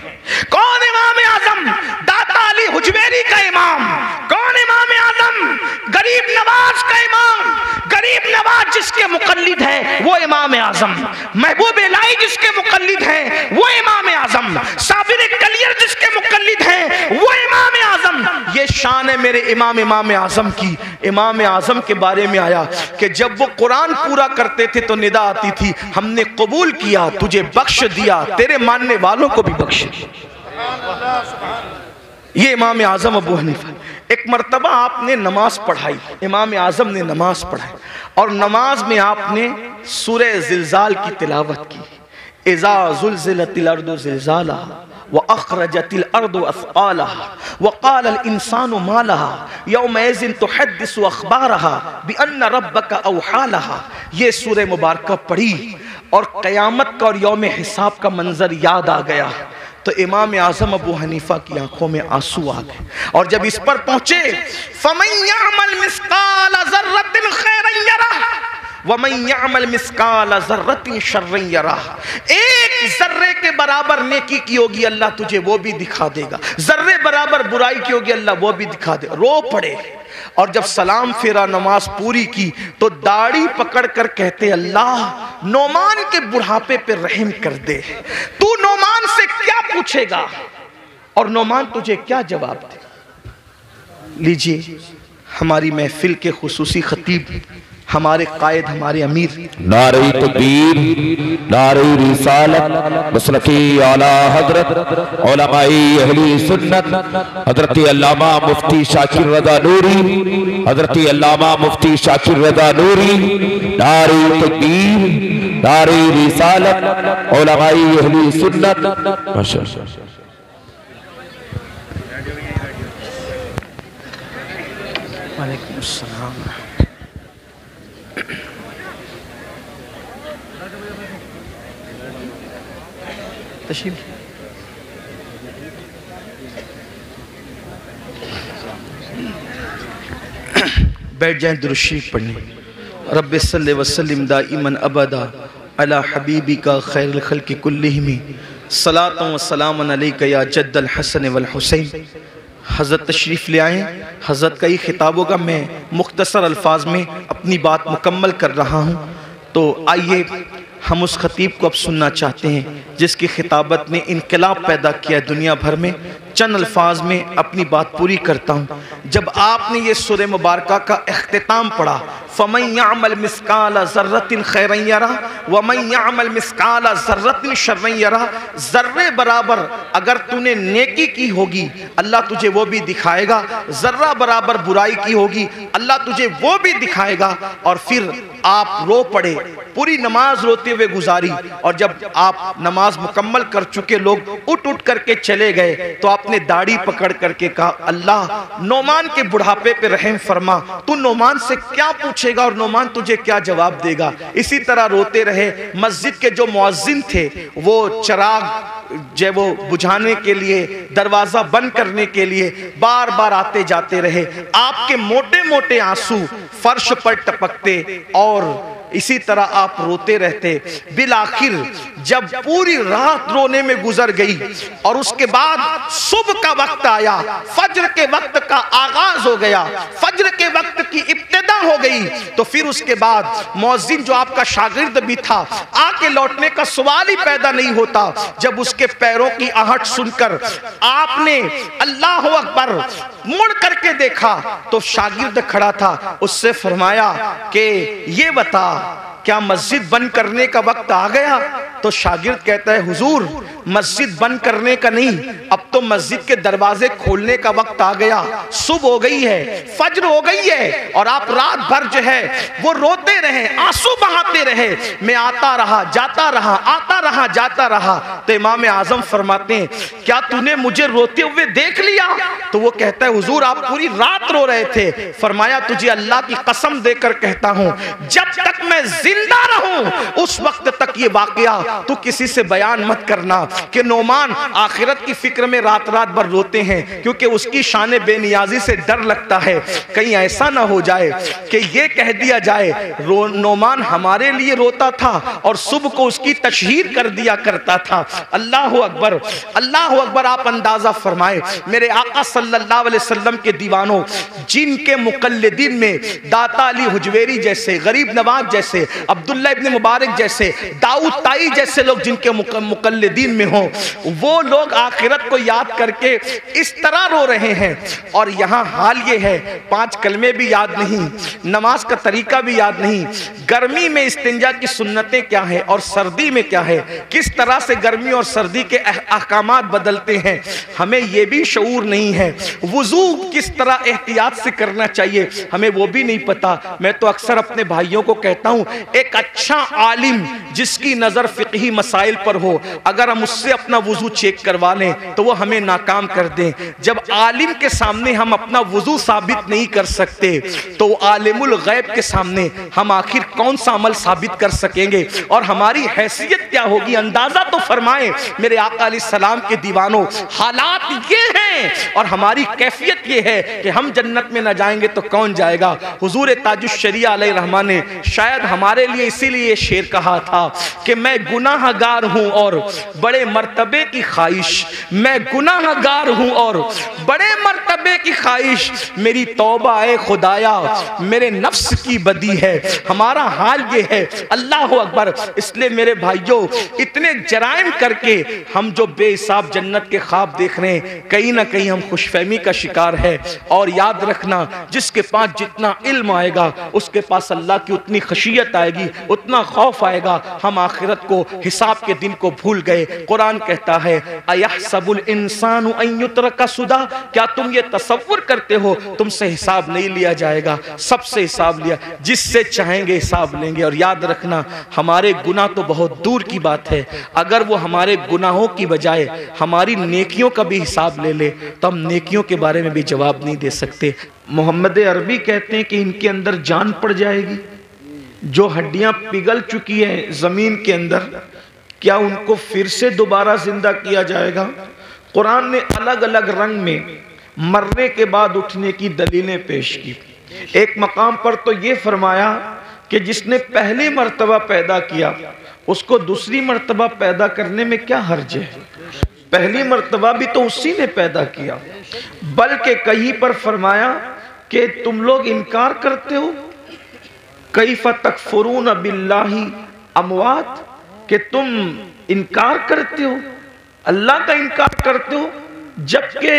कौन इमाम आजम? दाता अली हुजवेरी का इमाम। कौन इमाम आजम? गरीब नवाज का इमाम। गरीब नवाज जिसके मुकल्लिद है वो इमाम आजम। महबूब इलाही जिसके मुकल्लिद है वो इमाम आजम। साबिर कलियर जिसके मुकल्लिद है वो इमाम आजम। ये शान है मेरे इमाम आजम की। इमाम आजम के बारे में आया कि जब वो कुरान पूरा करते थे तो निदा आती थी, हमने कबूल किया, तुझे बख्श दिया, तेरे मानने वालों को भी बख्श दिया। ये इमाम आजम अबू हनीफा। एक मर्तबा आपने नमाज पढ़ाई, इमाम आजम ने नमाज पढ़ाई, और नमाज में आपने सूरह जिलजाल की तिलावत की। इज़ा ज़ुलज़िलतिल अर्दु ज़िलज़ालहा व अख़रजतिल अर्दु अस्क़ालहा व क़ालल इंसानु मा लहा यौमइज़िन तुहद्दिसु अख़बारहा बिअन्न रब्बका औहा लहा। ये सूरह मुबारक पढ़ी और क़यामत का और यौम हिसाब का मंजर याद आ गया तो इमाम आजम अबू हनीफा की आंखों में आंसू आ गए। और जब इस पर पहुंचे, फ़मन यअमल मिस्क़ाल ज़र्रतिन खैरन यरह व मन यअमल मिस्क़ाल ज़र्रतिन शर्रन यरह। एक जर्रे के बराबर नेकी की होगी अल्लाह तुझे वो भी दिखा देगा, जर्रे बराबर बुराई की होगी अल्लाह वो भी दिखा देगा। रो पड़े और जब सलाम फेरा नमाज पूरी की तो दाढ़ी पकड़ कर कहते अल्लाह नौमान के बुढ़ापे पे रहम कर दे। तू नौमान से क्या पूछेगा और नौमान तुझे क्या जवाब दे। लीजिए हमारी महफिल के खुसूसी खतीब हमारे कायद, हमारे अमीर। नारे तकबीर, नारे रिसालत, मसलकी आला हजरत उलमाए अहले सुन्नत हजरत अल्लामा मुफ्ती शाकिर रज़ा नूरी, हजरत अल्लामा मुफ्ती शाकिर रज़ा नूरी। नारे तकबीर, नारे रिसालत, उलमाए अहले सुन्नत। माशाअल्लाह। वालेकुम अस्सलाम। तशरीफ बैठ जाएं, दुरूद शरीफ पढ़ने। रब्बि सल्लि व सल्लिम दाइमन अबदा अला हबीबिका खैरुल खल्क़ि कुल्लिहिम सलातु व सलामुन अलैका या जद्दल हसन वल हुसैन। हज़रत तशरीफ़ ले आए। हज़रत का ये खिताब होगा, मैं मुख्तसर अल्फाज में अपनी बात मुकम्मल कर रहा हूँ। तो आइए हम उस खतीब को अब सुनना चाहते हैं जिसकी खिताबत ने इनकलाब पैदा किया दुनिया भर में। चंद अल्फाज में अपनी बात पूरी करता हूँ। जब आपने ये सूरह मुबारका का इख्तिताम पढ़ा, फमन यअमल मिस्काला ज़र्रतिन खैरन यरा व मन यअमल मिस्काला ज़र्रतिन शर्रन यरा। ज़र्रे बराबर अगर तूने नेकी की होगी अल्लाह तुझे वो भी दिखाएगा, ज़र्रा बराबर बुराई की होगी अल्लाह तुझे वो भी दिखाएगा। और फिर आप रो पड़े, पूरी नमाज रोते हुए गुजारी, और जब आप नमाज मुकम्मल कर चुके लोग उठ उठ करके चले गए तो आपने दाढ़ी पकड़ करके कहा, अल्लाह नोमान के बुढ़ापे पे रहम फरमा, तू नोमान से क्या पूछेगा और नोमान तुझे क्या जवाब देगा। इसी तरह रोते रहे। मस्जिद के जो मुअज्जिन थे वो चिराग जो वो बुझाने के लिए, दरवाजा बंद करने के लिए बार बार आते जाते रहे। आपके मोटे मोटे आंसू फर्श पर टपकते और इसी तरह आप रोते रहते। बिल आखिर जब पूरी रात रोने में गुजर गई और उसके बाद सुबह का वक्त आया, फज्र के वक्त का आगाज हो गया, फज्र के वक्त की इब्तिदा हो गई, तो फिर उसके बाद मुअज्जिन जो आपका शागिर्द भी था आके लौटने का सवाल ही पैदा नहीं होता। जब उसके पैरों की आहट सुनकर आपने अल्लाह अकबर मुड़ करके देखा तो शागिर्द खड़ा था। उससे फरमाया कि ये बता क्या मस्जिद बंद करने का वक्त आ गया? तो शागिर्द कहता है हुजूर मस्जिद बंद करने का नहीं, अब तो मस्जिद के दरवाजे खोलने का वक्त आ गया। सुबह हो गई है, फज्र हो गई है और आप रात भर जो है वो रोते रहे, आंसू बहाते रहे। मैं आता रहा जाता रहा, आता रहा जाता रहा। तो इमाम आजम फरमाते हैं क्या तूने मुझे रोते हुए देख लिया? तो वो कहता है हुजूर आप पूरी रात रो रहे थे। फरमाया तुझे अल्लाह की कसम देकर कहता हूं जब तक मैं जिंदा रहूं उस वक्त तक ये वाकया तू किसी से बयान मत करना कि नोमान आखिरत की फिक्र में रात रात भर रोते हैं, क्योंकि उसकी शान बेनियाजी से डर लगता है कहीं ऐसा ना हो जाए कि ये कह दिया जाए नोमान हमारे लिए रोता था और सुबह को उसकी तशहीर कर दिया करता था। अल्लाह अकबर, अल्लाह अकबर। आप अंदाजा फरमाए मेरे आका सल्लल्लाहु अलैहि वसल्लम के दीवानों, जिनके मुकल्लिदीन में दाता अली हुजवेरी जैसे, गरीब नवाज जैसे, अब्दुल्ला इब्न मुबारक जैसे, दाऊद ताई जैसे लोग जिनके मुकल्लिदीन में हो, वो लोग आखिरत को याद करके इस तरह रो रहे हैं। और यहाँ हाल ये है 5 कलमे भी याद नहीं, नमाज का तरीका भी याद नहीं, गर्मी में इस्तिंजा की सुन्नतें क्या है और सर्दी में क्या है, किस तरह से गर्मी और सर्दी के अहकामात बदलते हैं, हमें ये भी शऊर नहीं है। वुजू किस तरह एहतियात से करना चाहिए हमें वो भी नहीं पता। मैं तो अक्सर अपने भाइयों को कहता हूँ एक अच्छा आलिम जिसकी नजर फिक़ही मसाइल पर हो, अगर हम उससे अपना वुजू चेक करवा लें तो वो हमें नाकाम कर दें। जब आलिम के सामने हम अपना वुजू साबित नहीं कर सकते तो आलिमुल गैब के सामने हम आखिर कौन सा अमल साबित कर सकेंगे और हमारी हैसियत क्या होगी? अंदाजा तो फरमाए मेरे आका अलैहिस्सलाम के दीवानों, हालात ये हैं और हमारी कैफियत ये है कि हम जन्नत में न जाएंगे तो कौन जाएगा। हुजूर ताजुश शरिया अलैहि रहमान ने शायद हमारे हमारे लिए इसीलिए शेर कहा था कि मैं गुनाहगार हूं और बड़े मर्तबे की ख्वाहिश, मैं गुनाहगार हूं और बड़े मर्तबे की ख्वाहिश, मेरी तौबा है खुदाया, मेरे नफ्स की बदी है। हमारा हाल ये है, अल्लाह अकबर। इसलिए मेरे भाइयों, इतने जराइम करके हम जो बेहिसाब जन्नत के ख्वाब देख रहे हैं, कहीं ना कहीं हम खुशफहमी का शिकार है। और याद रखना, जिसके पास जितना इल्म आएगा उसके पास अल्लाह की उतनी खशियत आएगी, उतना खौफ आएगा। हम आखिरत को, हिसाब के दिन को भूल गए। कुरान कहता है अयहसबुल इंसानु अन युत्रका सुदा, क्या तुम ये तसव्वुर करते हो तुमसे हिसाब नहीं लिया जाएगा? सबसे हिसाब लिया, जिससे चाहेंगे हिसाब लेंगे। और याद रखना, हमारे गुनाह तो बहुत दूर की बात है, अगर वो हमारे गुनाहों की बजाय हमारी नेकियों का भी हिसाब ले ले तो हम नेकियों के बारे में भी जवाब नहीं दे सकते। मोहम्मद अरबी कहते हैं कि इनके अंदर जान पड़ जाएगी, जो हड्डियां पिघल चुकी हैं जमीन के अंदर, क्या उनको फिर से दोबारा जिंदा किया जाएगा? कुरान ने अलग अलग रंग में मरने के बाद उठने की दलीलें पेश की। एक मकाम पर तो ये फरमाया कि जिसने पहली मर्तबा पैदा किया उसको दूसरी मर्तबा पैदा करने में क्या हर्ज है? पहली मर्तबा भी तो उसी ने पैदा किया। बल्कि कहीं पर फरमाया कि तुम लोग इनकार करते हो, कैफ़ तकफुरून बिल्लाहि अमवात, कि तुम इनकार करते हो, अल्लाह का इनकार करते हो जबकि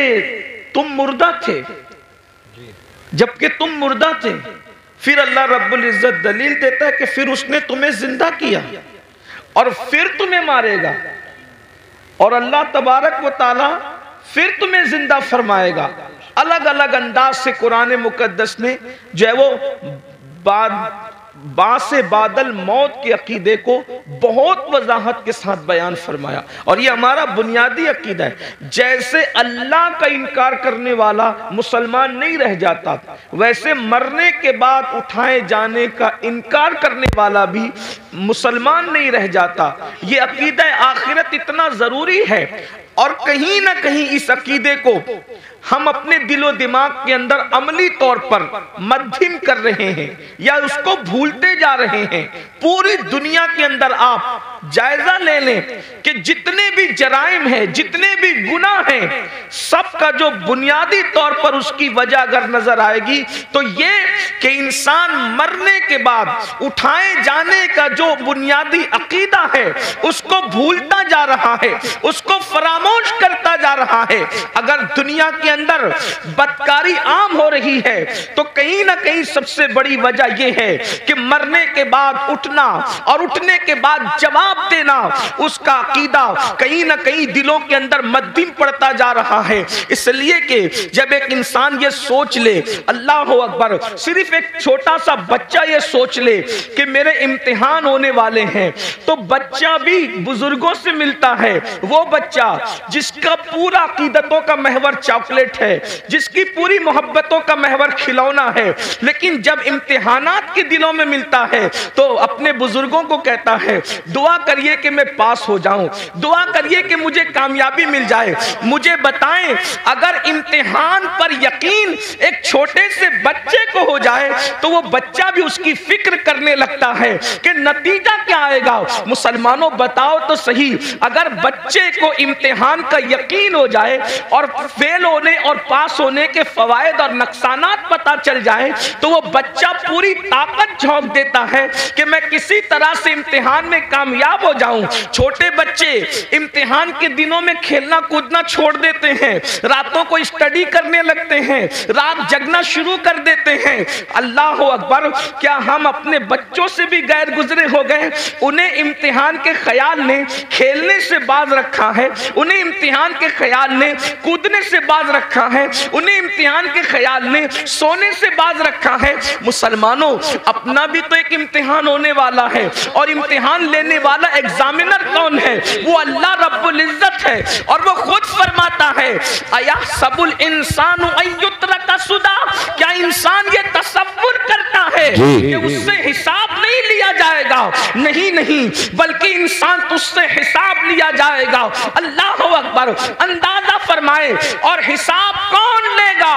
तुम मुर्दा थे, जबकि तुम मुर्दा थे। फिर अल्लाह रब्बुल इज्जत दलील देता है कि फिर उसने तुम्हें जिंदा किया और फिर तुम्हें मारेगा, और अल्लाह तबारक व ताला फिर तुम्हें जिंदा फरमाएगा। अलग अलग अंदाज से कुरान मुकद्दस ने जो है वो बासे बादल मौत के अकीदे को बहुत वजाहत के साथ बयान फरमाया। और ये हमारा बुनियादी अकीदा है। जैसे अल्लाह का इनकार करने वाला मुसलमान नहीं रह जाता, वैसे मरने के बाद उठाए जाने का इनकार करने वाला भी मुसलमान नहीं रह जाता। ये अकीदा आखिरत इतना जरूरी है, और कहीं ना कहीं इस अकीदे को हम अपने दिलो दिमाग के अंदर अमली तौर पर मध्यम कर रहे हैं या उसको भूलते जा रहे हैं। पूरी दुनिया के अंदर आप जायजा ले लें कि जितने भी जराइम हैं, जितने भी गुनाह हैं, सबका जो बुनियादी तौर पर उसकी वजह अगर नजर आएगी तो ये कि इंसान मरने के बाद उठाए जाने का जो बुनियादी अकीदा है उसको भूलता जा रहा है, उसको फरामोश करता जा रहा है। अगर दुनिया के अंदर बदकारी आम हो रही है तो कहीं ना कहीं सबसे बड़ी वजह यह है कि मरने के बाद उठना और उठने के बाद जवाब देना, उसका अकीदा कहीं ना कहीं दिलों के अंदर मध्यम पड़ता जा रहा है। इसलिए कि जब एक इंसान ये सोच ले, अल्लाह अकबर, सिर्फ एक छोटा सा बच्चा ये सोच ले कि मेरे इम्तिहान होने वाले हैं, तो बच्चा भी बुजुर्गों से मिलता है। वो बच्चा जिसका पूरा अकीदतों का महवर चॉकलेट है, जिसकी पूरी मोहब्बतों का महवर खिलौना है, लेकिन जब इम्तिहानात के दिनों में मिलता है तो अपने बुजुर्गों को कहता है दुआ करिए कि मैं पास हो जाऊं, दुआ करिए कि मुझे कामयाबी मिल जाए। मुझे बताएं, अगर इम्तिहान पर यकीन एक छोटे से बच्चे को हो जाए तो वो बच्चा भी उसकी फिक्र करने लगता है कि नतीजा क्या आएगा। मुसलमानों बताओ तो सही, अगर बच्चे को इम्तिहान का यकीन हो जाए और फेल होने और पास होने के फवायद और नुकसानात पता चल जाए तो वो बच्चा पूरी ताकत झोंक देता है कि मैं किसी तरह से इम्तिहान में कामयाब हो जाऊं। छोटे बच्चे इम्तिहान के दिनों में खेलना कूदना छोड़ देते हैं, रातों को स्टडी करने लगते हैं, रात जगना शुरू कर देते हैं। अल्लाह अकबर, क्या हम अपने बच्चों से भी गैर गुजरे हो गए? उन्हें इम्तिहान के ख्याल ने खेलने से बाज रखा है, उन्हें इम्तिहान के ख्याल ने कूदने से बाज रखा है, उन्हें इम्तिहान के ख्याल ने सोने से बाज रखा है। मुसलमानों, अपना भी तो एक इम्तिहान होने वाला है, और इम्तिहान लेने वाला एग्जामिनर कौन है? वो अल्लाह रब्बुल इज्जत है, और वो खुद फरमाता है अयहसबुल इंसानु अन युत्रका सुदा, क्या इंसान ये तसव्वुर करता है कि उससे हिसाब नहीं लिया जाएगा? नहीं नहीं, बल्कि इंसान तुझसे हिसाब लिया जाएगा। अल्लाह अकबर, अंदाजा फरमाए और हिसाब कौन लेगा?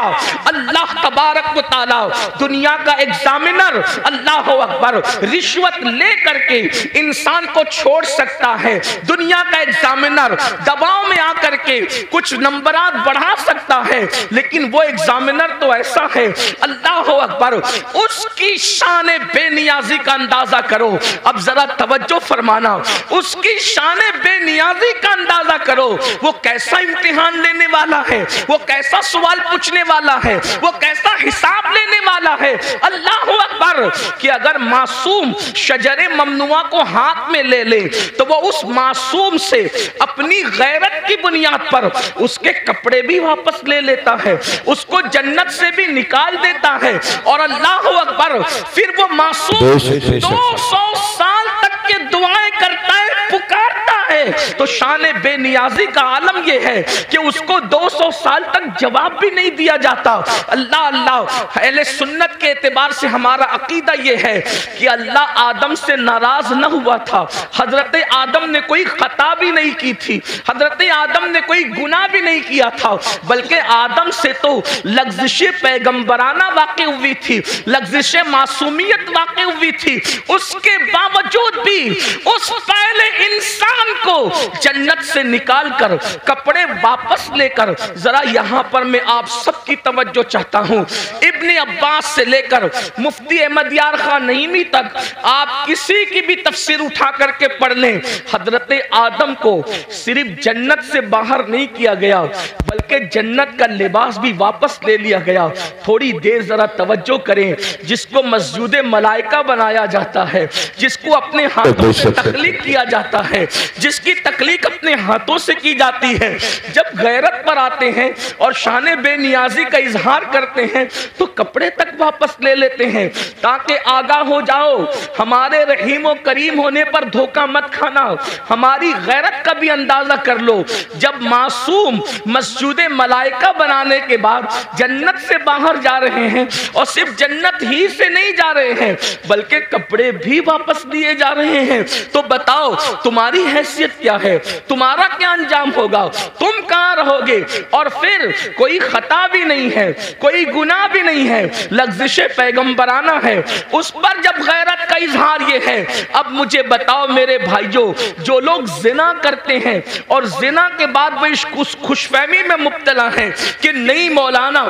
अल्लाह तबारक व तआला। दुनिया का एग्जामिनर अल्लाह अकबर रिश्वत ले करके इंसान को छोड़ सकता है। दुनिया का एग्जामिनर दबाव में आकर के कुछ नंबरात बढ़ा सकता है, लेकिन वो एग्जामिनर तो ऐसा है, अल्लाह अकबर, उसकी शान बेनियाजी का अंदाजा करो। अब जरा तवज्जो फरमाना, उसकी शान बेनियाजी का अंदाजा करो। वो कैसा इम्तिहान लेने वाला है, वो कैसा सवाल पूछने वाला है, वो कैसा हिसाब लेने वाला है। अल्लाह अकबर कि अगर मासूम शजरे ममनुआ को हाथ में ले ले तो वो उस मासूम से अपनी गैरत की बुनियाद पर उसके कपड़े भी वापस ले लेता है, उसको जन्नत से भी निकाल देता है। और अल्लाह अकबर फिर वो मासूम 200 साल तक के दुआएं करता है, पुकारता है। तो शान बेनियाजी का आलम यह है कि उसको 200 साल तक जवाब भी नहीं दिया जाता। अल्लाह अल्लाह, अहले सुन्नत के एतबार से हमारा अकीदा यह है कि अल्लाह आदम से नाराज न हुआ था। हजरत आदम ने कोई खता भी नहीं की थी, हजरत आदम ने कोई गुनाह भी नहीं किया था, बल्कि आदम से तो लग़्ज़िश पैगंबराना वाक़ई हुई थी, लग़्ज़िश मासूमियत वाक़ई हुई थी। उसके बावजूद भी उस पहले इंसान को जन्नत से निकाल कर कपड़े वापस लेकर, जरा यहां पर मैं आप सबकी तवज्जो चाहता हूं, इब्ने अब्बास से लेकर मुफ्ती अहमद यार खान नईमी तक आप किसी की भी तफसीर उठा करके पढ़ लें। हजरत आदम को सिर्फ जन्नत से बाहर नहीं किया गया, बल्कि जन्नत का लिबास भी वापस ले लिया गया। थोड़ी देर जरा तवज्जो करें, जिसको मस्जिद मलाइका बनाया जाता है, जिसको अपने हाथों से तख्लीक किया जाता है, जिसकी तख्लीक अपने हाथों से की जाती है, जब गैरत पर आते हैं और शान बेनियाजी का इजहार करते हैं तो कपड़े तक वापस ले लेते हैं, ताकि आगाह हो जाओ, हमारे रहीम और करीम होने पर धोखा मत खाना, हमारी गैरत का भी अंदाजा कर लो। जब मासूम मस्जिद मलाइका बनाने के बाद जन्नत से बाहर जा रहे हैं, और सिर्फ जन्नत ही से नहीं जा रहे हैं बल्कि कपड़े भी वापस दिए जा रहे हैं, तो बताओ तुम्हारी हैसियत क्या है, तुम्हारा क्या अंजाम होगा, तुम कहां रहोगे? और फिर कोई खता भी नहीं है, कोई गुनाह भी नहीं है, लग़्ज़िश पैगंबराना है, उस पर जब गैरत का इजहार ये है। अब मुझे बताओ मेरे भाइयों, जो लोग जिना करते हैं और जिना के बाद वो इस खुशफहमी में मुब्तला है कि नहीं मौलाना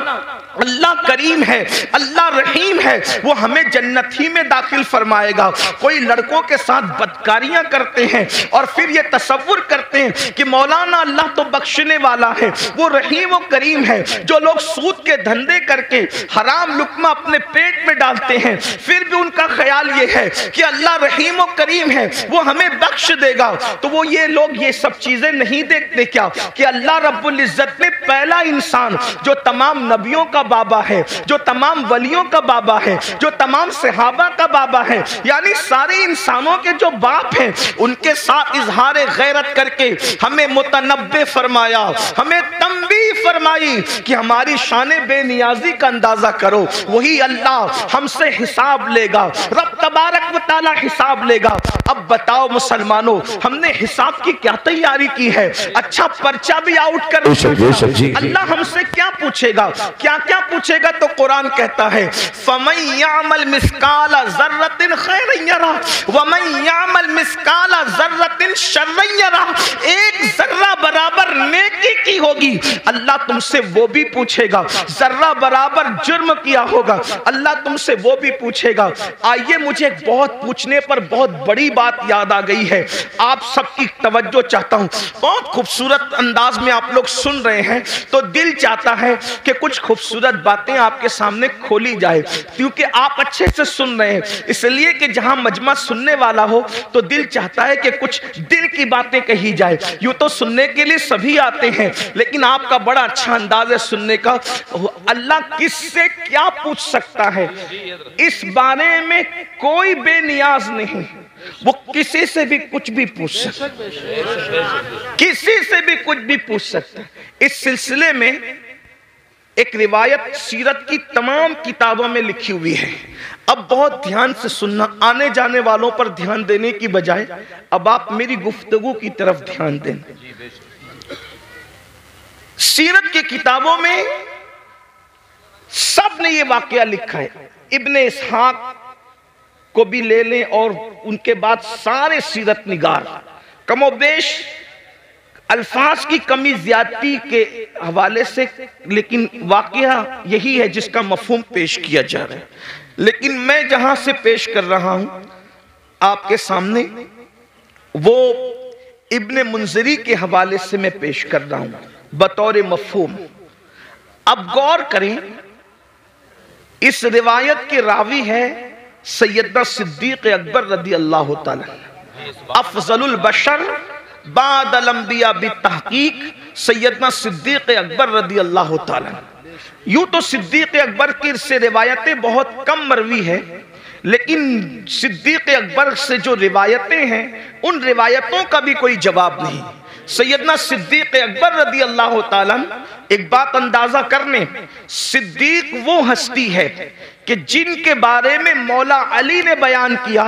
अल्लाह करीम है, अल्लाह रहीम है, वो हमें जन्नत ही में दाखिल फरमाएगा। कोई लड़कों के साथ बदकारियां करते हैं और फिर ये तसव्वुर करते हैं कि मौलाना अल्लाह तो बख्शने वाला है, वो रहीम और करीम है। जो लोग सूद के धंधे करके हराम लुक्मा अपने पेट में डालते हैं, फिर भी उनका ख्याल ये है कि अल्लाह रहीम और करीम है, वो हमें बख्श देगा, तो वो ये लोग ये सब चीजें नहीं देखते क्या कि अल्लाह रब्बुल इज्जत ने पहला इंसान जो तमाम नबियों का बाबा है, जो तमाम वलियों का बाबा है, जो तमाम सहाबा का बाबा है, यानी सारे इंसानों के जो बाप हैं, उनके साथ इजहार गैरत करके हमें मुतनब्बे फरमाया, हमें तंबीह फरमाई कि हमारी शान बेनियाजी का अंदाजा करो। वही अल्लाह हमसे हिसाब लेगा, रब तबारक व तआला हिसाब लेगा। अब बताओ मुसलमानों, हमने हिसाब की क्या तैयारी की है? अच्छा पर्चा भी आउट कर, अल्लाह हमसे क्या पूछेगा, क्या क्या पूछेगा? तो कुरान कहता है फमन यामल मिस्काला ज़र्रतिन खैरन यरा वमन यामल मिस्काला ज़र्रतिन शर्रन यरा। एक जर्रा बराबर नेकी की होगी, अल्लाह तुमसे वो भी पूछेगा। जर्रा बराबर जुर्म किया होगा, अल्लाह तुमसे वो भी पूछेगा। आइए, मुझे बहुत पूछने पर बहुत बड़ी बात याद आ गई है, आप सबकी तवज्जो चाहता हूं। बहुत खूबसूरत अंदाज में आप लोग सुन रहे हैं, तो दिल चाहता है कि कुछ खूबसूरत बातें आपके सामने खोली जाए, क्योंकि आप अच्छे से सुन रहे हैं, इसलिए कि जहां मजमा सुनने वाला हो तो दिल चाहता है कि कुछ दिल की बातें कही जाए। यूं तो सुनने के लिए सभी आते हैं, लेकिन आपका बड़ा अच्छा अंदाज है सुनने का। अल्लाह किससे क्या पूछ सकता है, इस बारे में कोई बेनियाज नहीं, वो किसी से भी कुछ भी पूछ सकता, किसी से भी कुछ भी पूछ सकता। इस सिलसिले में एक रिवायत सीरत की तमाम किताबों में लिखी हुई है। अब बहुत ध्यान से सुनना, आने जाने वालों पर ध्यान देने की बजाय अब आप मेरी गुफ्तगू की तरफ ध्यान दें। सीरत की किताबों में सब ने ये वाकया लिखा है। इब्ने इसहाक को भी ले लें और उनके बाद सारे सीरत निगार कमोबेश अल्फाज की कमी ज्यादती के हवाले से, लेकिन वाकया यही है जिसका मफहूम पेश किया जा रहा है। लेकिन मैं जहां से पेश कर रहा हूं आपके सामने, वो इब्ने मुंजरी के हवाले से मैं पेश कर रहा हूं बतौर मफहूम। अब गौर करें, इस रिवायत के रावी है सैयदना सिद्दीक अकबर रदी अल्लाह ताला, अफजलुल बशर बादल अंबिया बितहकीक सैयदना सिद्दीक अकबर रदी अल्लाह ताला। यूं तो सिद्दीक अकबर की से रिवायतें बहुत कम मरवी है, लेकिन सिद्दीक अकबर से जो रिवायतें हैं उन रिवायतों का भी कोई जवाब नहीं। सैयदना सिद्दीक अकबर रदी अल्लाह ताला, एक बात अंदाजा करने, सिद्दीक वो हस्ती है कि जिनके बारे में मौला अली ने बयान किया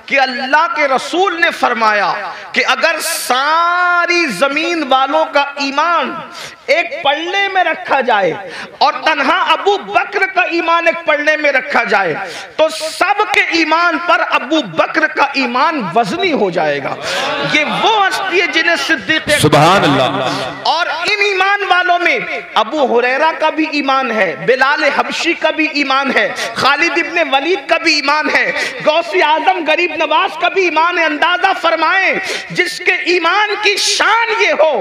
कि अल्लाह के रसूल ने फरमाया कि अगर सारी जमीन वालों का ईमान एक पल्ले में रखा जाए और तन्हा अबू बकर का ईमान एक पल्ले में रखा जाए तो सबके ईमान पर अबू बकर का ईमान वजनी हो जाएगा। ये वो हस्ती है जिन्हें सिद्दीक सुभान अल्लाह। और इन ईमान वालों में अबू हुरैरा का भी ईमान है, बिलाल हबशी का भी ईमान है, खालिद इब्ने वलीद का भी ईमान है, गौसे आजम गरीब नवाज का भी ईमान है। अंदाजा फरमाएं, जिसके ईमान की शान ये हो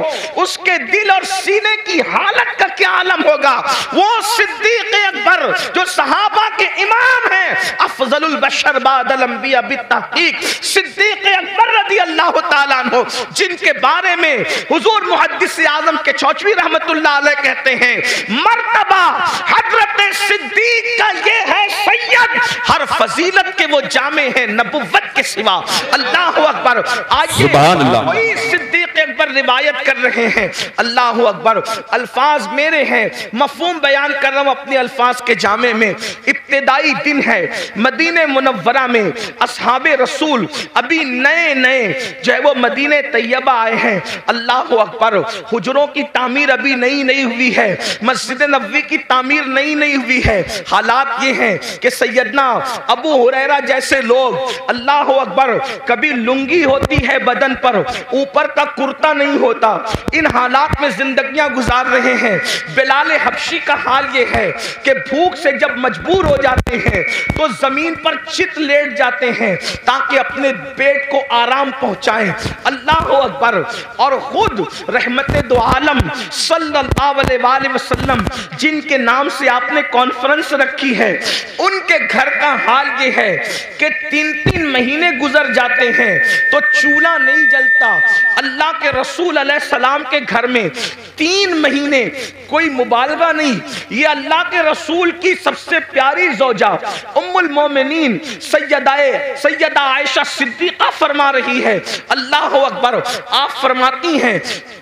उसके दिल और सीने की हालत का क्या आलम होगा। वो सिद्दीक अकबर जो सहाबा के इमाम हैं, अफजलुल बशर बादल अंबिया बितहकीक सिद्दीक अकबर रज़ी अल्लाह ताला अन्हु, जिनके बारे में हुजूर मुहद्दिस आजम के चौचवी रहमतुल्लाह अलैह कहते हैं, मर्तबा हजरत सिद्दीक का ये है सैयद, हर फजीलत के वो जामे हैं नबुव्वत के सिवा। अल्लाह अकबर। आइए वही सिद्दीक अकबर रिवायत कर रहे हैं। अल्लाह अकबर। अल्फाज मेरे हैं, मफहूम बयान कर रहा हूं अपने अल्फाज के जामे में। इब्तिदाई दिन है, मदीने मुनव्वरा में असहाबे रसूल अभी नए नए जो है वो मदीने तैयबा आए हैं। अल्लाह अकबर। हुजरों की तामीर अभी नई नई हुई है, मस्जिद नबवी की तामीर नई नई हुई है। हालात ये हैं कि सैयदना अबू हुरैरा जैसे लोग, अल्लाह अकबर, कभी लुंगी होती है बदन पर, ऊपर का कुर्ता नहीं होता, इन हालात में जिंदगियां गुजार रहे हैं। बिलाल हबशी का हाल ये है कि भूख से जब मजबूर हो जाते हैं तो जमीन पर चित लेट जाते हैं ताकि अपने पेट को आराम पहुंचाएं। अल्लाह अकबर। और खुद रहमत दो आलम सल्लल्लाहु अलैहि वसल्लम जिनके नाम से आपने कॉन्फ्रेंस रखी है, उनके घर का हाल ये है कि 3-3 महीने गुजर जाते हैं तो चूल्हा नहीं जलता। अल्लाह के रसूल अलैहिस्सलाम के घर में 3 महीने, कोई मुबालगा नहीं, ये अल्लाह के रसूल की सबसे प्यारी ज़ौजा उम्मुल मोमिनीन सैयदा आयशा सिद्दीक़ा फरमा रही है। अल्लाह अकबर। आप फरमाती हैं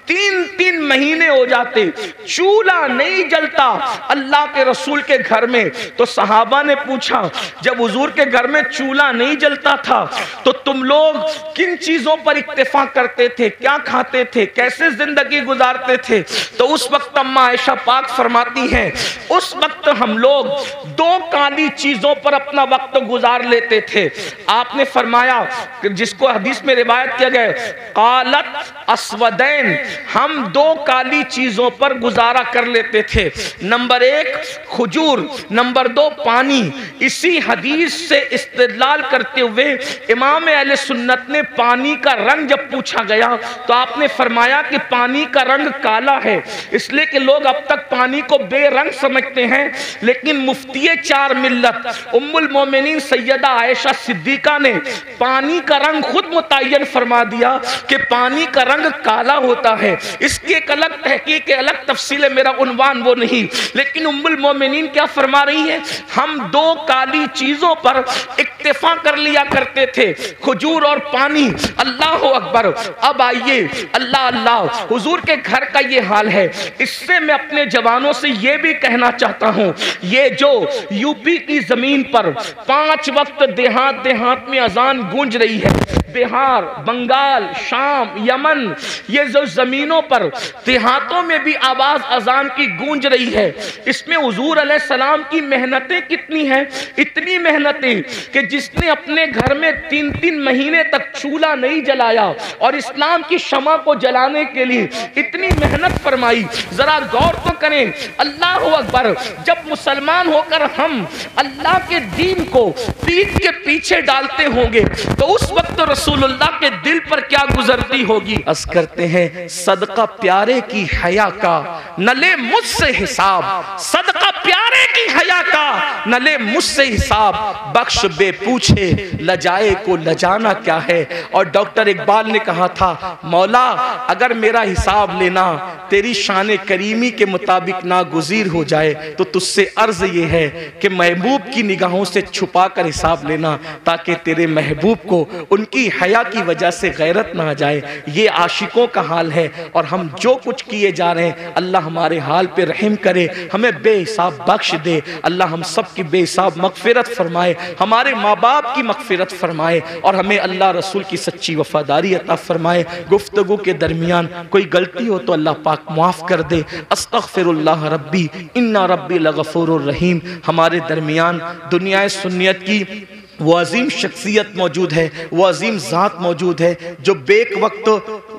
3-3 महीने हो जाते, चूल्हा नहीं जलता अल्लाह के रसूल के घर में। तो सहाबा ने पूछा, जब हुजूर के घर में चूल्हा नहीं जलता था तो तुम लोग किन चीजों पर इत्तेफाक करते थे, क्या खाते थे, कैसे जिंदगी गुजारते थे? तो उस वक्त अम्मा आयशा पाक फरमाती हैं, उस वक्त हम लोग 2 काली चीजों पर अपना वक्त गुजार लेते थे। आपने फरमाया, जिसको हदीस में रिवायत किया गया, कालत अस्वदैन, हम 2 काली चीजों पर गुजारा कर लेते थे। नंबर 1 खजूर, नंबर 2 पानी। इसी हदीस से इस्तेदलाल करते हुए इमाम अहले सुन्नत ने पानी का रंग जब पूछा गया तो आपने फरमाया कि पानी का रंग काला है, इसलिए कि लोग अब तक पानी को बेरंग समझते हैं। लेकिन मुफ्तिये 4 मिल्लत उम्मुल मोमिनीन सैयदा आयशा सिद्दीका ने पानी का रंग खुद मुतय्यन फरमा दिया कि पानी का रंग काला होता है। इसकी एक अलग तहकीक, अलग तफसील है, मेरा उन्वान वो नहीं। लेकिन उम्मुल मोमिनीन क्या फरमा रही है, हम 2 काली चीजों पर इक्तिफा कर लिया करते थे, खजूर और पानी। अल्लाह अकबर। अब आइए, अल्लाह अल्लाह, हुजूर के घर का ये हाल है। इससे मैं अपने जवानों से ये भी कहना चाहता हूँ, ये जो यूपी की जमीन पर 5 वक्त देहात देहात में अजान गूंज रही है, बिहार, बंगाल, शाम, यमन, ये जो जमीनों पर देहातों में भी आवाज अजान की गूंज रही है, इसमें हुजूर अलैहिस्सलाम की मेहनतें कितनी हैं। इतनी मेहनतें कि जिसने अपने घर में 3-3 महीने तक चूल्हा नहीं जलाया और इस्लाम की शमा को जलाने के लिए इतनी मेहनत फरमाई। जरा गौर तो करें, अल्लाह अकबर, जब मुसलमान होकर हम अल्लाह के दीन को पीठ के पीछे डालते होंगे तो उस वक्त रसूलुल्लाह के दिल पर क्या गुजरती होगी। अर्ज करते हैं, सदका प्यारे की हया का न ले मुझसे हिसाब, सदका प्यारे की हया का न ले मुझसे हिसाब, बख्श बे पूछे लजाए को लजाना क्या है। और डॉक्टर इकबाल ने कहा था, मौला अगर मेरा हिसाब लेना तेरी शान करीमी के मुताबिक ना गुज़ीर हो जाए तो तुझसे अर्ज ये है कि महबूब की निगाहों से छुपा कर हिसाब लेना, ताकि तेरे महबूब को उनकी हया की वजह से गैरत ना आ जाए। ये आशिकों का हाल है और हम जो कुछ किए जा रहे हैं, अल्लाह हमारे हाल पे रहम करे, हमें बेहिसाब बख्श दे। अल्लाह हम सब की बेहिसाब मगफिरत फरमाए, हमारे माँ बाप की मगफिरत फरमाए और हमें अल्लाह रसूल की सच्ची वफादारी अता फरमाए। गुफ्तगू के दरमियान कोई गलती हो तो अल्लाह पाक माफ़ कर दे। अस्तगफिरुल्लाह रब्बी इन्ना रब्बी लगफूरुर रहीम। हमारे दरमियान दुनिया सुन्नियत की वो अजीम शख्सियत मौजूद है, वो अजीम ज़ात मौजूद है जो बेक वक्त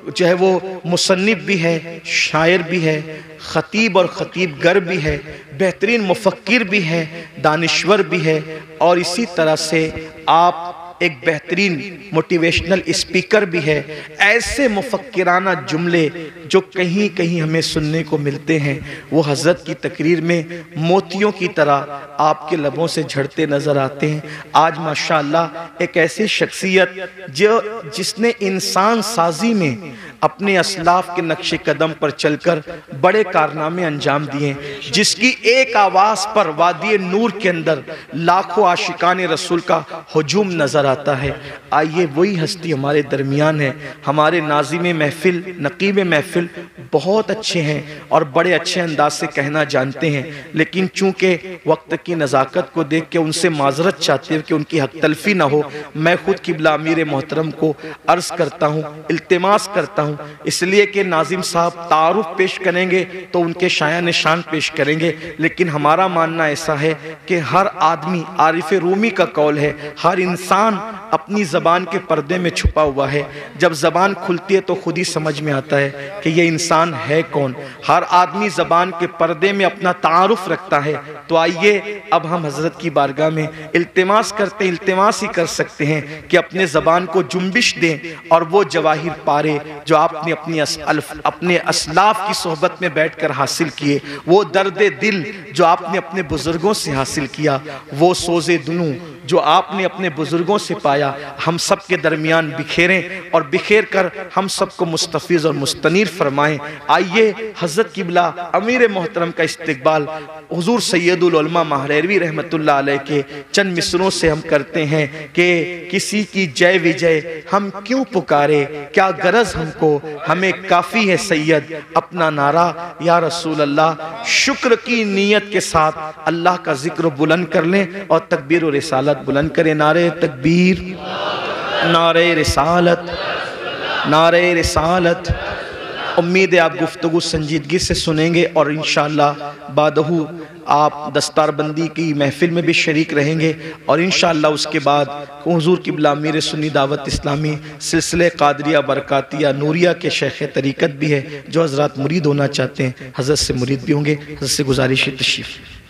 जो है वो मुसन्निफ भी है, शायर भी है, ख़तीब और ख़तीब गर भी है, बेहतरीन मुफक्किर भी है, दानिश्वर भी है और इसी तरह से आप एक बेहतरीन मोटिवेशनल स्पीकर भी है। ऐसे मुफक्किराना जुमले जो कहीं कहीं हमें सुनने को मिलते हैं, वो हज़रत की तकरीर में मोतियों की तरह आपके लबों से झड़ते नज़र आते हैं। आज माशाअल्लाह एक ऐसी शख्सियत जिसने इंसान साजी में अपने असलाफ के नक्शे कदम पर चलकर बड़े कारनामे अंजाम दिए, जिसकी एक आवाज़ पर वादी नूर के अंदर लाखों आशिकाने रसूल का हुजूम नज़र आता है। आइए वही हस्ती हमारे दरमियान है। हमारे नाज़िम महफिल, नकीब महफिल बहुत अच्छे हैं और बड़े अच्छे अंदाज से कहना जानते हैं, लेकिन चूँकि वक्त की नज़ाकत को देख के उनसे माजरत चाहते हैं कि उनकी हक तलफी ना हो, मैं खुद किबला अमीर मोहतरम को अर्ज़ करता हूँ, इल्तिमास करता हूँ, इसलिए कि नाजिम साहब तारुफ पेश करेंगे तो उनके शाया निशान पेश करेंगे। लेकिन हमारा मानना ऐसा है कि हर आदमी, आरिफ रूमी का कौल है, हर इंसान अपनी ज़बान के पर्दे में छुपा हुआ है। जब ज़बान खुलती है तो खुद ही समझ में आता है कि ये इंसान है कौन। हर आदमी ज़बान के पर्दे में अपना तारुफ रखता है। तो आइए अब हम हज़रत की बारगाह में इल्तिमास करते, इल्तिमास ही कर सकते हैं कि अपने ज़बान को जुम्बिश दें और वो जवाहिर पारे जो आपने अपने असलाफ की सोहबत में बैठकर हासिल किए, वो दर्द दिल जो आपने अपने बुजुर्गों से हासिल किया, वो सोज़े दुनू जो आपने अपने बुजुर्गों से पाया, हम सब के दरमियान बिखेरें और बिखेर कर हम सबको मुस्तफ़ीज़ और मुस्तनीर फरमाएं। आइए हज़रत किबला अमीर मोहतरम का इस्तकबाल हुज़ूर सैयदुल उलमा महरवी रहमतुल्लाह अलैह के चंद मिसरों से हम करते हैं कि किसी की जय विजय हम क्यों पुकारे, क्या गरज हमको, हमें काफ़ी है सैयद अपना नारा या रसूल अल्लाह। शुक्र की नीयत के साथ अल्लाह का जिक्र बुलंद कर लें और तकबीर और रिसालत बुलंद करें। नारे तकबीर, नारे रिसालत, नारे रिसालत। उम्मीद है आप गुफ्तगू संजीदगी से सुनेंगे और इंशाअल्लाह बादहू आप दस्तारबंदी की महफिल में भी शरीक रहेंगे और इंशाअल्लाह उसके बाद हुज़ूर किबला अमीर सुन्नी दावत इस्लामी सिलसिले कादरिया बरकातिया नूरिया के शेख तरीक़त भी है, जो हज़रात मुरीद होना चाहते हैं हज़रत से मुरीद भी होंगे। हज़रत से गुजारिश तशरीफ़।